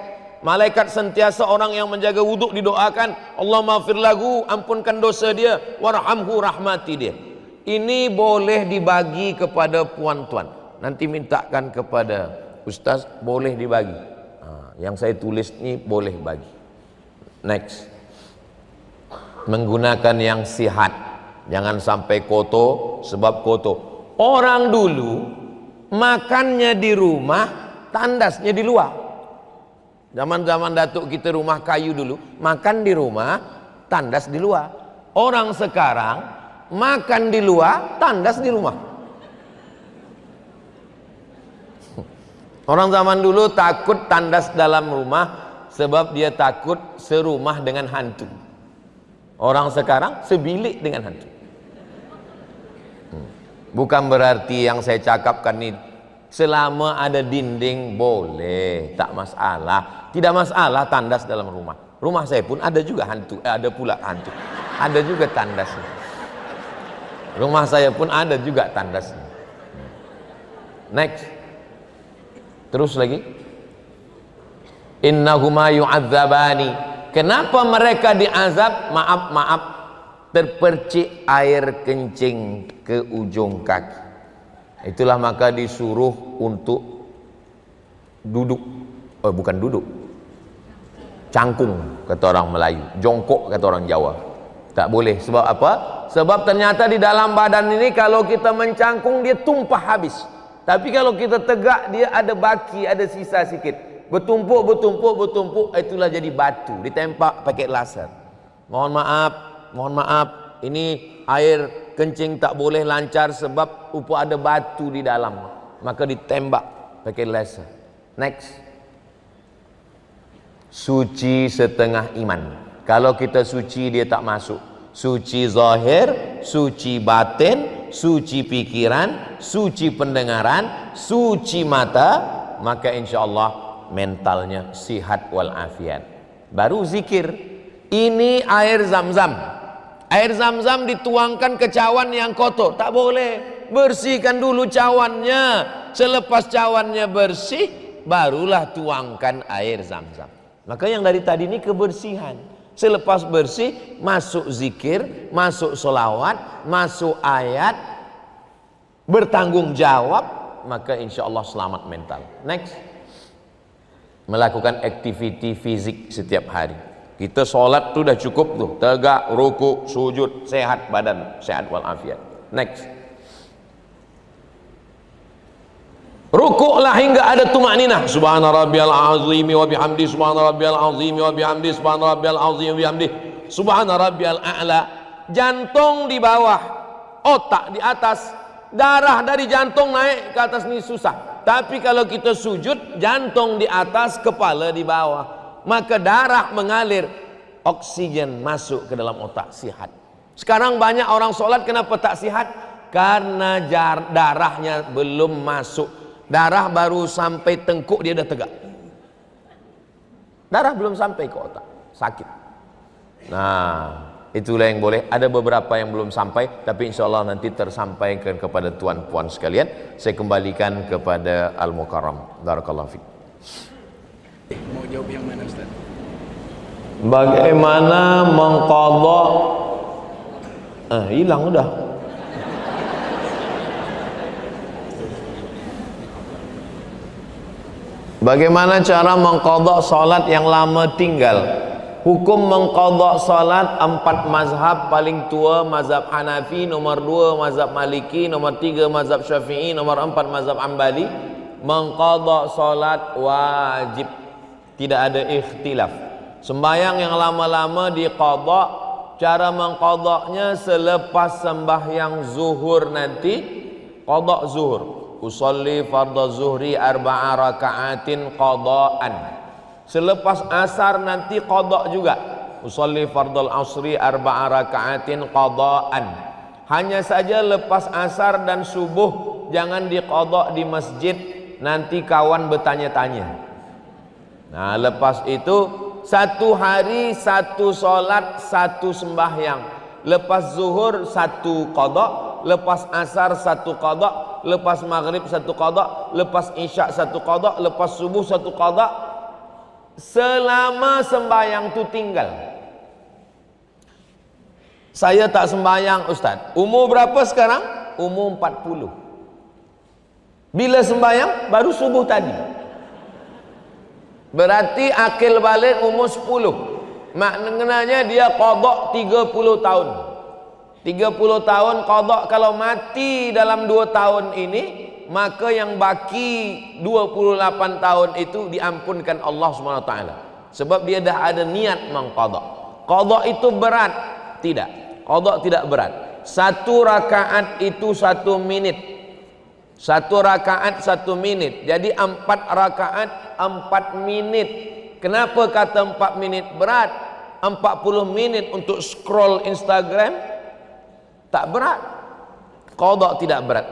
Malaikat sentiasa orang yang menjaga wuduk didoakan, Allahumma maghfir lahu, ampunkan dosa dia, warhamhu, rahmati dia. Ini boleh dibagi kepada puan-tuan. Nanti mintakan kepada ustaz, boleh dibagi. Yang saya tulis ini boleh bagi. Next, menggunakan yang sihat, jangan sampai kotor. Sebab kotor, orang dulu makannya di rumah, tandasnya di luar. Zaman-zaman datuk kita rumah kayu dulu, makan di rumah, tandas di luar. Orang sekarang makan di luar, tandas di rumah. Orang zaman dulu takut tandas dalam rumah sebab dia takut serumah dengan hantu. Orang sekarang sebilik dengan hantu. Bukan berarti yang saya cakapkan ini selama ada dinding boleh, tak masalah. Tidak masalah tandas dalam rumah. Rumah saya pun ada juga hantu, ada pula hantu. Ada juga tandasnya. Rumah saya pun ada juga tandasnya. Next. Terus lagi. Innahuma yu'adzabani. Kenapa mereka diazab? Maaf, terpercik air kencing ke ujung kaki. Itulah maka disuruh untuk duduk. Bukan duduk. Cangkung kata orang Melayu, jongkok kata orang Jawa. Tak boleh. Sebab apa? Sebab ternyata di dalam badan ini kalau kita mencangkung dia tumpah habis. Tapi kalau kita tegak dia ada baki, ada sisa sikit. Bertumpuk, itulah jadi batu, ditempak pakai laser. Mohon maaf, ini air kencing tak boleh lancar sebab ada batu di dalam. Maka ditembak pakai laser. Next. Suci setengah iman. Kalau kita suci dia tak masuk. Suci zahir, suci batin, suci pikiran, suci pendengaran, suci mata, maka insyaallah mentalnya sihat walafiat. Baru zikir. Ini air zam-zam. Air zam-zam dituangkan ke cawan yang kotor, tak boleh. Bersihkan dulu cawannya. Selepas cawannya bersih, barulah tuangkan air zam-zam. Maka yang dari tadi ini kebersihan. Selepas bersih, masuk zikir, masuk solawat, masuk ayat, bertanggung jawab, maka insya Allah selamat mental. Next, melakukan aktiviti fisik setiap hari. Kita sholat tuh udah cukup tuh, tegak, rukuk, sujud, sehat badan, sehat walafiat. Next, rukuklah hingga ada tumakninah. Subhana rabbiyal azimi wa bihamdi, subhana rabbiyal azimi wa bihamdi, subhana rabbiyal azimi wa bihamdi, subhana rabbiyal a'la. Jantung di bawah, otak di atas. Darah dari jantung naik ke atas ini susah. Tapi kalau kita sujud, jantung di atas, kepala di bawah, maka darah mengalir, oksigen masuk ke dalam otak, sihat. Sekarang banyak orang sholat kenapa tak sihat? Karena darahnya belum masuk. Darah baru sampai tengkuk dia dah tegak. Darah belum sampai ke otak, sakit. Nah, itulah yang boleh. Ada beberapa yang belum sampai, tapi insya Allah nanti tersampaikan kepada tuan puan sekalian. Saya kembalikan kepada Al-Mukarram. Barakallahu fiik. Mau jawab yang mana Ustaz? Bagaimana mengqadha? Hilang udah. Bagaimana cara mengqadha salat yang lama tinggal? Hukum mengqadha salat 4 mazhab paling tua, mazhab Hanafi, nomor 2 mazhab Maliki, nomor 3 mazhab Syafi'i, nomor 4 mazhab Hambali. Mengqadha salat wajib, tidak ada ikhtilaf. Sembahyang yang lama-lama diqadha, cara mengqadhanya selepas sembahyang zuhur nanti qadha zuhur. Usalli fardhu zuhri 4 raka'atin qadaan. Selepas asar nanti qada juga. Usalli fardhu asri 4 raka'atin qadaan. Hanya saja lepas asar dan subuh jangan diqada di masjid, nanti kawan bertanya-tanya. Nah, lepas itu 1 hari 1 solat 1 sembahyang. Lepas zuhur 1 qada, lepas asar 1 qada, lepas maghrib 1 qada, lepas isya 1 qada, lepas subuh 1 qada. selama sembahyang tu tinggal. Saya tak sembahyang Ustaz. Umur berapa sekarang? Umur 40. Bila sembahyang? Baru subuh tadi. Berarti akil balik umur 10. Maknanya dia qada 30 tahun. 30 tahun qada. Kalau mati dalam 2 tahun ini, maka yang baki 28 tahun itu diampunkan Allah SWT. Sebab dia dah ada niat mengqada. Qada itu berat? Tidak. Qada tidak berat. 1 rakaat itu 1 menit. 1 rakaat 1 menit. Jadi 4 rakaat 4 menit. Kenapa kata 4 menit berat? 40 menit untuk scroll Instagram tak berat. Qada tidak berat.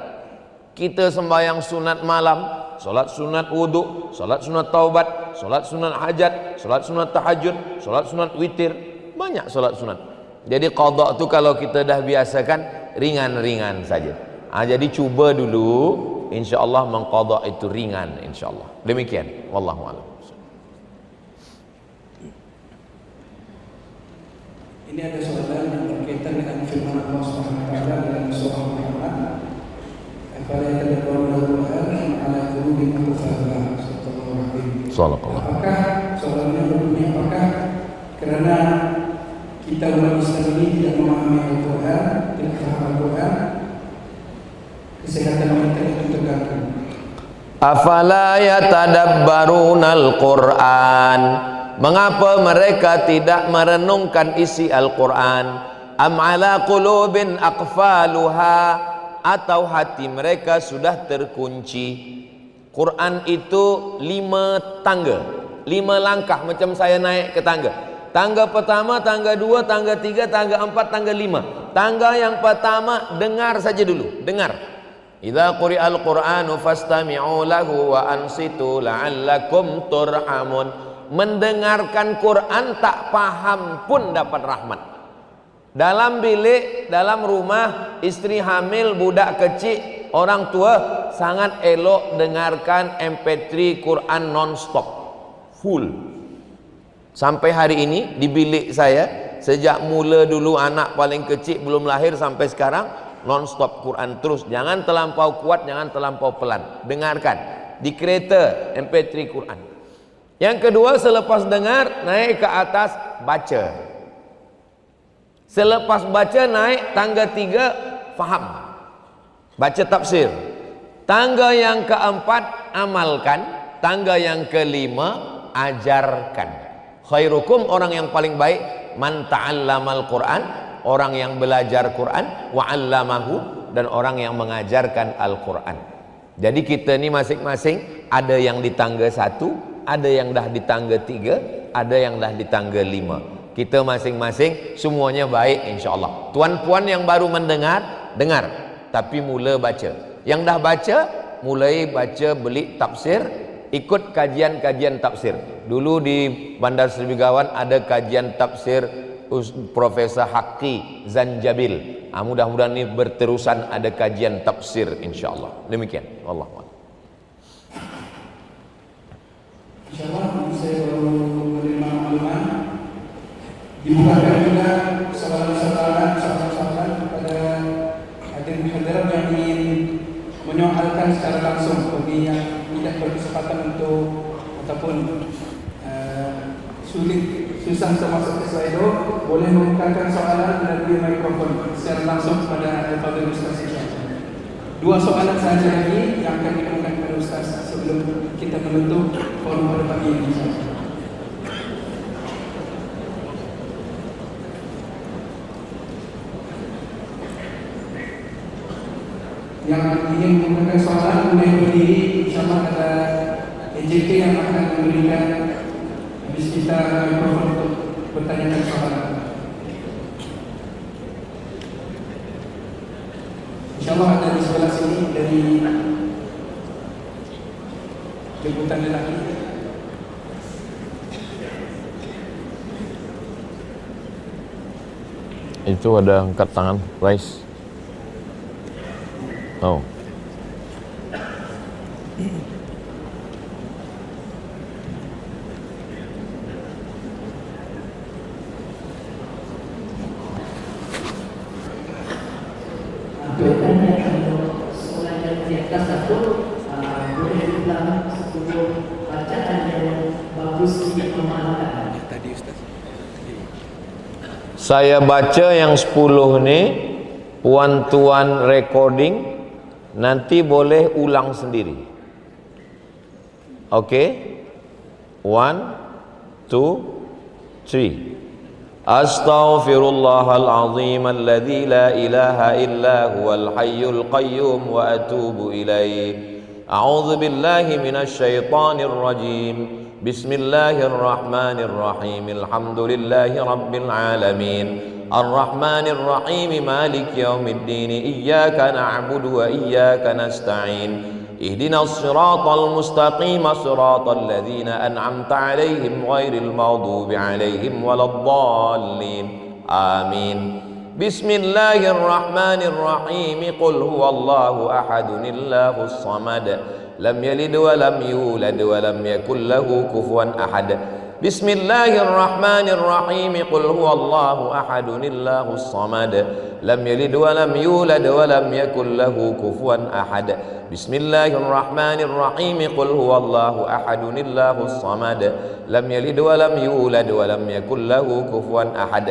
Kita sembahyang sunat malam, solat sunat wudu, solat sunat taubat, solat sunat hajat, solat sunat tahajud, solat sunat witir, banyak solat sunat. Jadi qada tu kalau kita dah biasakan ringan-ringan saja. Jadi cuba dulu, insya-Allah mengqada itu ringan insya-Allah. Demikian, wallahu a'lam. Ini ada soalan yang berkaitan dengan firman Allah Subhanahu wa taala dalam surah Muhammad. Apakah soalannya berbunyi, apakah karena kita umat Islam ini tidak memahami Al-Quran, tidak faham Al-Quran, kesehatan kita itu terganggu? Afala yatadabbaruna al-Quran. Mengapa mereka tidak merenungkan isi Al-Quran? Am ala qulubin aqfaluha, atau hati mereka sudah terkunci. Quran itu 5 tangga, 5 langkah, macam saya naik ke tangga. Tangga pertama, tangga 2, tangga 3, tangga 4, tangga 5. Tangga yang pertama, dengar saja dulu, dengar. Idza quri'al Qur'anu fastami'u lahu wa ansitu la'allakum turhamun. Mendengarkan Quran tak paham pun dapat rahmat. Dalam bilik, dalam rumah, istri hamil, budak kecil, orang tua sangat elok dengarkan MP3 Quran non-stop, full. Sampai hari ini di bilik saya, sejak mula dulu anak paling kecil belum lahir sampai sekarang, non-stop Quran terus. Jangan terlampau kuat, jangan terlampau pelan. Dengarkan di kereta MP3 Quran. Yang kedua, selepas dengar, naik ke atas, baca. Selepas baca, naik tangga 3, faham, baca tafsir. Tangga yang keempat, amalkan. Tangga yang kelima, ajarkan. Khairukum, orang yang paling baik, man ta'allamal Quran, orang yang belajar Quran, wa 'allamahu, dan orang yang mengajarkan Al-Quran. Jadi kita ni masing-masing ada yang di tangga 1, ada yang dah di tangga 3, ada yang dah di tangga 5. Kita masing-masing semuanya baik insya-Allah. Tuan-puan yang baru mendengar, dengar, tapi mula baca. Yang dah baca, mulai baca, beli tafsir, ikut kajian-kajian tafsir. Dulu di Bandar Seri Begawan ada kajian tafsir Profesor Haqqi Zanjabil. Mudah-mudahan ini berterusan ada kajian tafsir insya-Allah. Demikian. Wallahu a'lam. Insyaallah saya baru menerima makluman. Dibukakan juga soalan-soalan kepada hadirin-hadirat yang ingin menyoalkan secara langsung bagi yang tidak berkesempatan untuk ataupun susah masuk ke Slido, boleh menggunakan soalan melalui mikrofon secara langsung kepada Al-Fadhil Ustaz. 2 soalan sahaja lagi yang akan dikemukakan kepada Ustaz sebelum kita menutup forum pada pagi ini. Yang ingin menggunakan soalan boleh berdiri, insyaAllah ada EJK yang akan memberikan habis kita mikrofon untuk bertanyakan soalan. InsyaAllah ada di sebelah sini dari jemputan lelaki. Itu ada angkat tangan, raise. Oh. atas satu boleh dibilang 10 bacaan yang bagus diamalkan. Tadi Ustaz. Saya baca yang 10 ni, puan tuan recording, nanti boleh ulang sendiri. Okey? 1, 2, 3. Astaghfirullahal azim alladzi la ilaha illa huwal hayyul qayyum wa atubu ilaih. A'udzu billahi minasy syaithanir rajim. Bismillahirrahmanirrahim. Alhamdulillahi rabbil alamin. Ar-Rahmanir Rahim. Maliki yaumiddin. Iyyaka na'budu wa iyyaka nasta'in. Ihdinas siratal mustaqim, siratal ladzina an'amta 'alaihim ghairil maghdubi 'alaihim waladdallin. Amin. Bismillahirrahmanirrahim. Qul huwallahu ahadun illahus samad. Lam yalid wa lam yulad wa lam yakul lahu kufuwan ahad. Bismillahirrahmanirrahim. Qul huwallahu ahadun illahus samad. Lam yalid wa lam yulad wa lam yakul lahu kufuwan ahad. Bismillahirrahmanirrahim. Qul huwallahu ahadun illahus samad. Lam yalid wa lam yulad wa lam yakul lahu kufuwan ahad.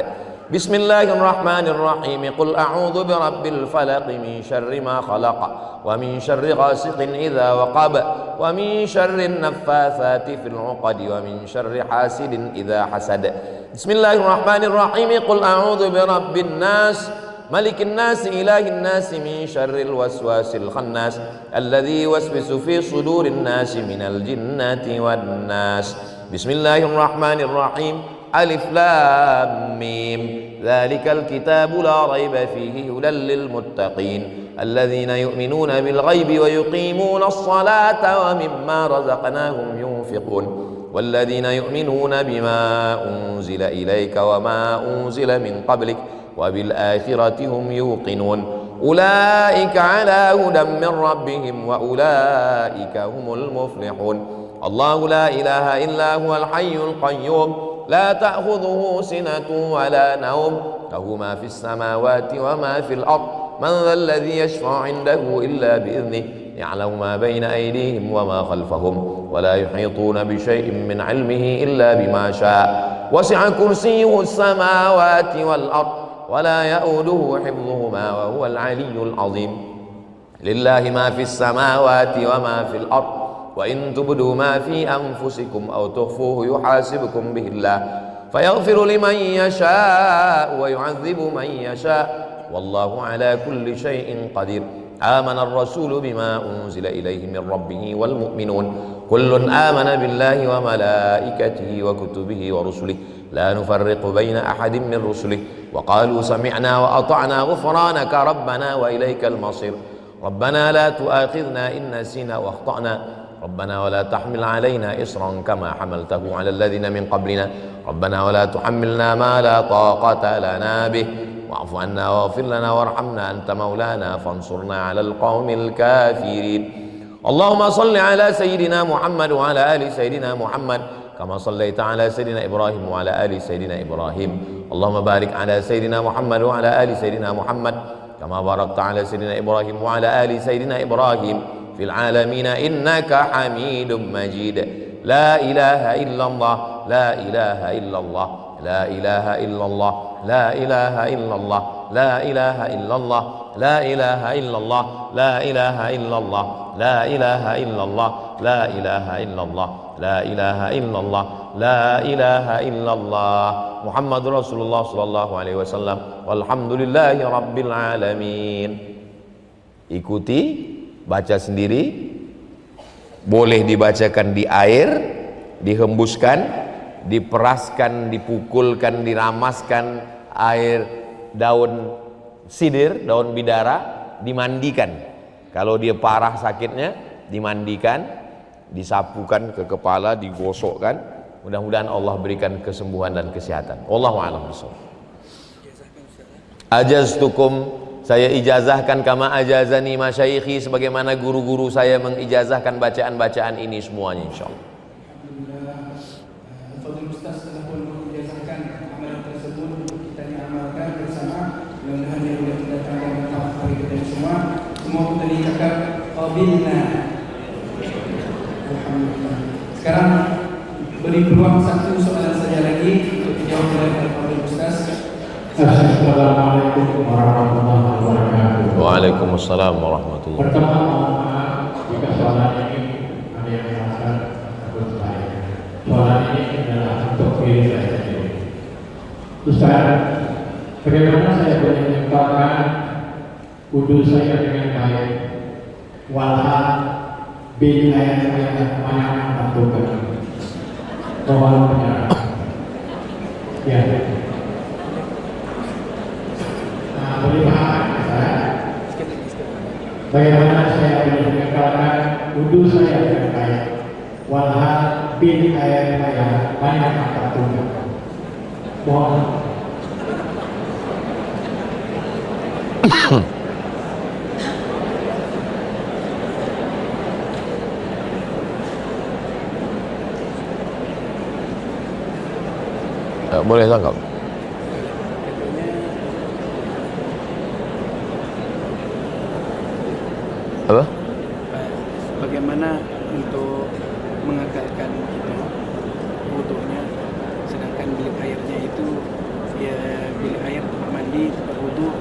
Bismillahirrahmanirrahim. Qul a'udzu birabbil falaq min syarri ma khalaq wa min syarri ghasiqin idza waqab wa min syarri naffatsati fil 'uqad wa min syarri hasidin idza hasad. Bismillahirrahmanirrahim. Qul a'udzu birabbin nas malikin nas ilahin nas min syarril waswasil khannas alladzi yuwaswisu fi sudurin nas minal jinnati wan nas. Bismillahirrahmanirrahim. Alif Lam Mim. Dzalikal kitabu la raiba fihi hudal lil muttaqin alladzina yu'minuna bil ghaibi wa yuqimuna as-salata wa mimma razaqnahum yunfiqun walladzina yu'minuna bima unzila ilayka wa ma unzila min qablik wa bil akhirati hum yuqinun ulaika ala hudan min rabbihim wa ulaika humul muflihun. Allahu la ilaha illa huwal hayyul qayyum لا تأخذه سنة ولا نوم له ما في السماوات وما في الأرض من ذا الذي يشفع عنده إلا بإذنه يعلم ما بين أيديهم وما خلفهم ولا يحيطون بشيء من علمه إلا بما شاء وسع كرسيه السماوات والأرض ولا يؤوده حفظهما وهو العلي العظيم لله ما في السماوات وما في الأرض وإن تبدوا ما في أنفسكم أو تخفوه يحاسبكم به الله فيغفر لمن يشاء ويعذب من يشاء والله على كل شيء قدير. آمن الرسول بما أنزل إليه من ربه والمؤمنون كل آمن بالله وملائكته وكتبه ورسله لا نفرق بين أحد من رسله وقالوا سمعنا وأطعنا غفرانك ربنا وإليك المصير. ربنا لا تؤاخذنا إن نسينا وأخطأنا ربنا ولا تحمل علينا إصرا كما حملته على الذين من قبلنا ربنا ولا تحملنا ما لا طاقة لنا به واعف عنا واغفر لنا وارحمنا أنت مولانا فانصرنا على القوم الكافرين. اللهم صل على سيدنا محمد وعلى آل سيدنا محمد كما صليت على سيدنا إبراهيم وعلى آل سيدنا إبراهيم. اللهم بارك على سيدنا محمد وعلى آل سيدنا محمد كما باركت على سيدنا إبراهيم وعلى آل سيدنا إبراهيم في العالمين إنك حميد مجيد. لا إله إلا الله لا إله إلا الله لا إله إلا الله لا إله إلا الله لا إله إلا الله لا إله إلا الله لا إله إلا الله لا إله إلا الله لا إله إلا الله لا إله إلا الله لا إله إلا الله محمد رسول الله صلى الله عليه وسلم والحمد لله رب العالمين. Ikuti, baca sendiri, boleh dibacakan di air, dihembuskan, diperaskan, dipukulkan, diramaskan air daun sidir, daun bidara, dimandikan. Kalau dia parah sakitnya, dimandikan, disapukan ke kepala, digosokkan. Mudah-mudahan Allah berikan kesembuhan dan kesehatan. Wallahu a'lam bishawab. Ajaztukum, saya ijazahkan kama ajazani masyayikhi, sebagaimana guru-guru saya mengijazahkan bacaan-bacaan ini semuanya insyaallah. Alhamdulillah, Fadil Ustaz telah pun mengijazahkan amalan tersebut untuk kita diamalkan bersama. Mudah-mudahan yang boleh mendatangkan manfaat bagi kita semua. Semua kita diucapkan qabilna. Alhamdulillah. Sekarang beri peluang satu soalan saja lagi untuk dijawab oleh Al-Fadhil Ustaz. Assalamualaikum warahmatullahi wabarakatuh. Waalaikumsalam warahmatullahi wabarakatuh. Pertama, mohon maaf jika soalan ini ada yang merasa takut saya. Soalan ini adalah untuk diri saya sendiri. Ustaz, bagaimana saya boleh menyebarkan wudhu saya dengan baik, walau bil air saya banyak lakukan. Mohon penjelasan. Ya. Bagaimana saya boleh menyebarkan wudhu saya dengan baik, walau bil air saya banyak lakukan. Mohon. Boleh tangkap. Apa? Bagaimana untuk mengagalkan itu wudhunya, sedangkan bilik airnya itu ya bilik air tempat mandi, tempat wudhu,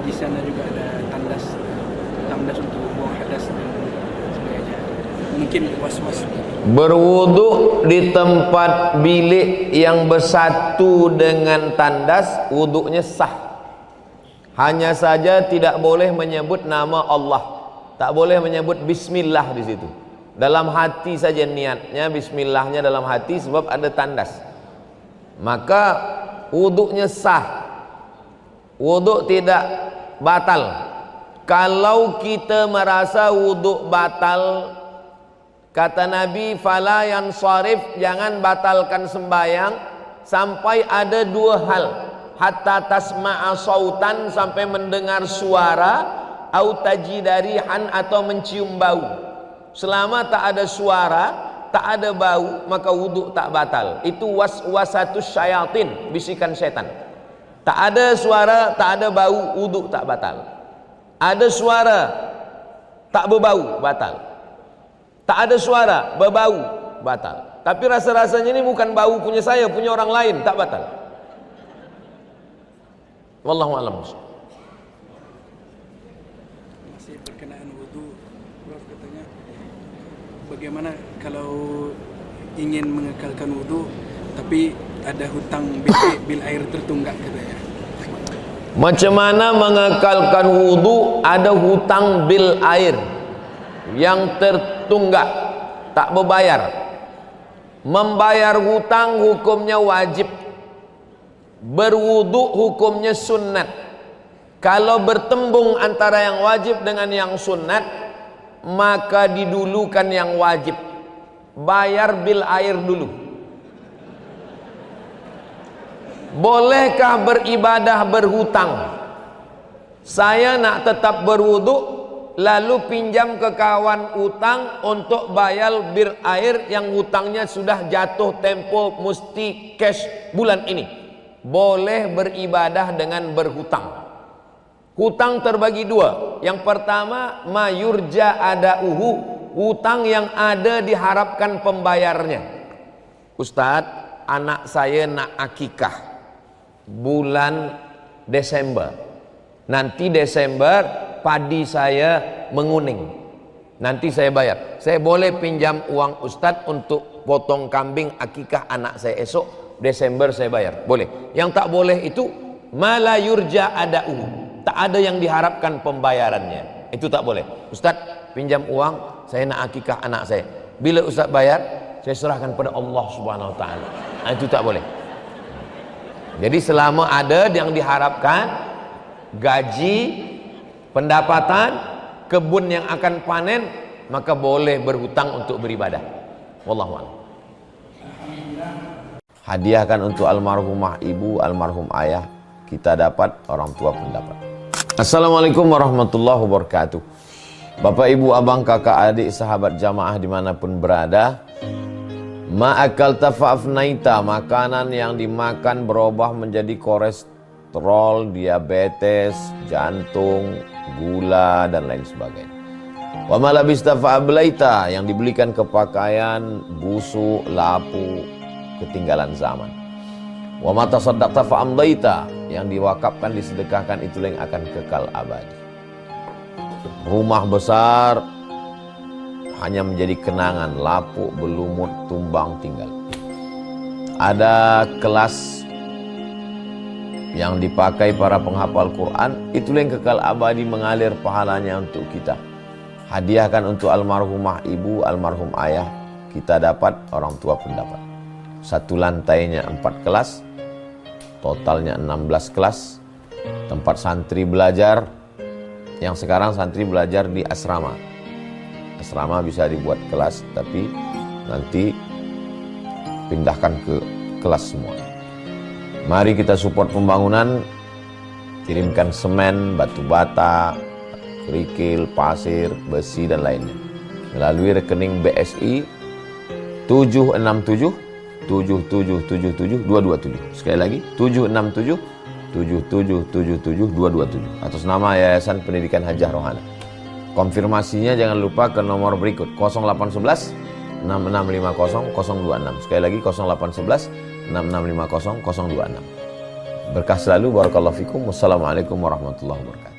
di sana juga ada tandas untuk buang hadas dan sebagainya. Mungkin was-was. Berwudu di tempat bilik yang bersatu dengan tandas, wudunya sah. Hanya saja tidak boleh menyebut nama Allah, tak boleh menyebut bismillah di situ. Dalam hati saja niatnya, bismillahnya dalam hati sebab ada tandas. Maka wudunya sah. Wudu tidak batal. Kalau kita merasa wudu batal, kata Nabi, fala yansarif, jangan batalkan sembahyang sampai ada dua hal. Hatta tasma'a sautan, sampai mendengar suara, au tajidarihan, atau mencium bau. Selama tak ada suara, tak ada bau, maka wudu tak batal. Itu waswasatus syayatin, bisikan setan. Tak ada suara, tak ada bau, wudu tak batal. Ada suara, tak berbau, batal. Tak ada suara, berbau, batal. Tapi rasa-rasanya ini bukan bau punya saya, punya orang lain, tak batal. Wallahu a'lam. Masih berkenaan wudhu, Prof katanya, bagaimana kalau ingin mengekalkan wudhu tapi ada hutang bil air tertunggak katanya. Macam mana mengekalkan wudu ada hutang bil air yang tertunggak, tak berbayar? Membayar hutang hukumnya wajib, berwudu hukumnya sunnat. Kalau bertembung antara yang wajib dengan yang sunnat, maka didulukan yang wajib. Bayar bil air dulu. Bolehkah beribadah berhutang? Saya nak tetap berwudu, lalu pinjam ke kawan utang untuk bayar bil air yang hutangnya sudah jatuh tempo mesti cash bulan ini. Boleh beribadah dengan berhutang. Hutang terbagi dua. Yang pertama, mayurja adauhu, hutang yang ada diharapkan pembayarnya. Ustadz, anak saya nak akikah bulan Desember. Nanti Desember padi saya menguning. Nanti saya bayar. Saya boleh pinjam uang Ustadz untuk potong kambing akikah anak saya esok. Desember saya bayar. Boleh. Yang tak boleh itu mala yurja adauhu, tak ada yang diharapkan pembayarannya. Itu tak boleh. Ustadz, pinjam uang, saya nak akikah anak saya. Bila Ustadz bayar, saya serahkan pada Allah Subhanahu wa taala. Itu tak boleh. Jadi selama ada yang diharapkan gaji, pendapatan, kebun yang akan panen, maka boleh berhutang untuk beribadah. Wallahu a'lam. Hadiahkan untuk almarhumah ibu, almarhum ayah, kita dapat, orang tua pun dapat. Assalamualaikum warahmatullahi wabarakatuh. Bapak, ibu, abang, kakak, adik, sahabat jamaah dimanapun berada, ma'akal tafa'afnaita, makanan yang dimakan berubah menjadi kolesterol, diabetes, jantung, gula, dan lain sebagainya. Wa ma labista fa'ablaita, yang dibelikan ke pakaian busuk, lapu, ketinggalan zaman. Wa ma tasaddaqta fa'amdaita, yang diwakafkan, disedekahkan, itulah yang akan kekal abadi. Rumah besar hanya menjadi kenangan, lapuk, berlumut, tumbang, tinggal. Ada kelas yang dipakai para penghafal Quran, itulah yang kekal abadi, mengalir pahalanya untuk kita. Hadiahkan untuk almarhumah ibu, almarhum ayah, kita dapat, orang tua pun dapat. Satu lantainya 4 kelas, totalnya 16 kelas, tempat santri belajar. Yang sekarang santri belajar di asrama. Asrama bisa dibuat kelas, tapi nanti pindahkan ke kelas semua. Mari kita support pembangunan, kirimkan semen, batu bata, kerikil, pasir, besi dan lainnya melalui rekening BSI 767 7777 227. Sekali lagi 767 7777 227 atas nama Yayasan Pendidikan Hajah Rohana. Konfirmasinya jangan lupa ke nomor berikut 0811 6650 026. Sekali lagi 0811 6650 026. Berkah selalu, barakallahu fikum. Wassalamualaikum warahmatullahi wabarakatuh.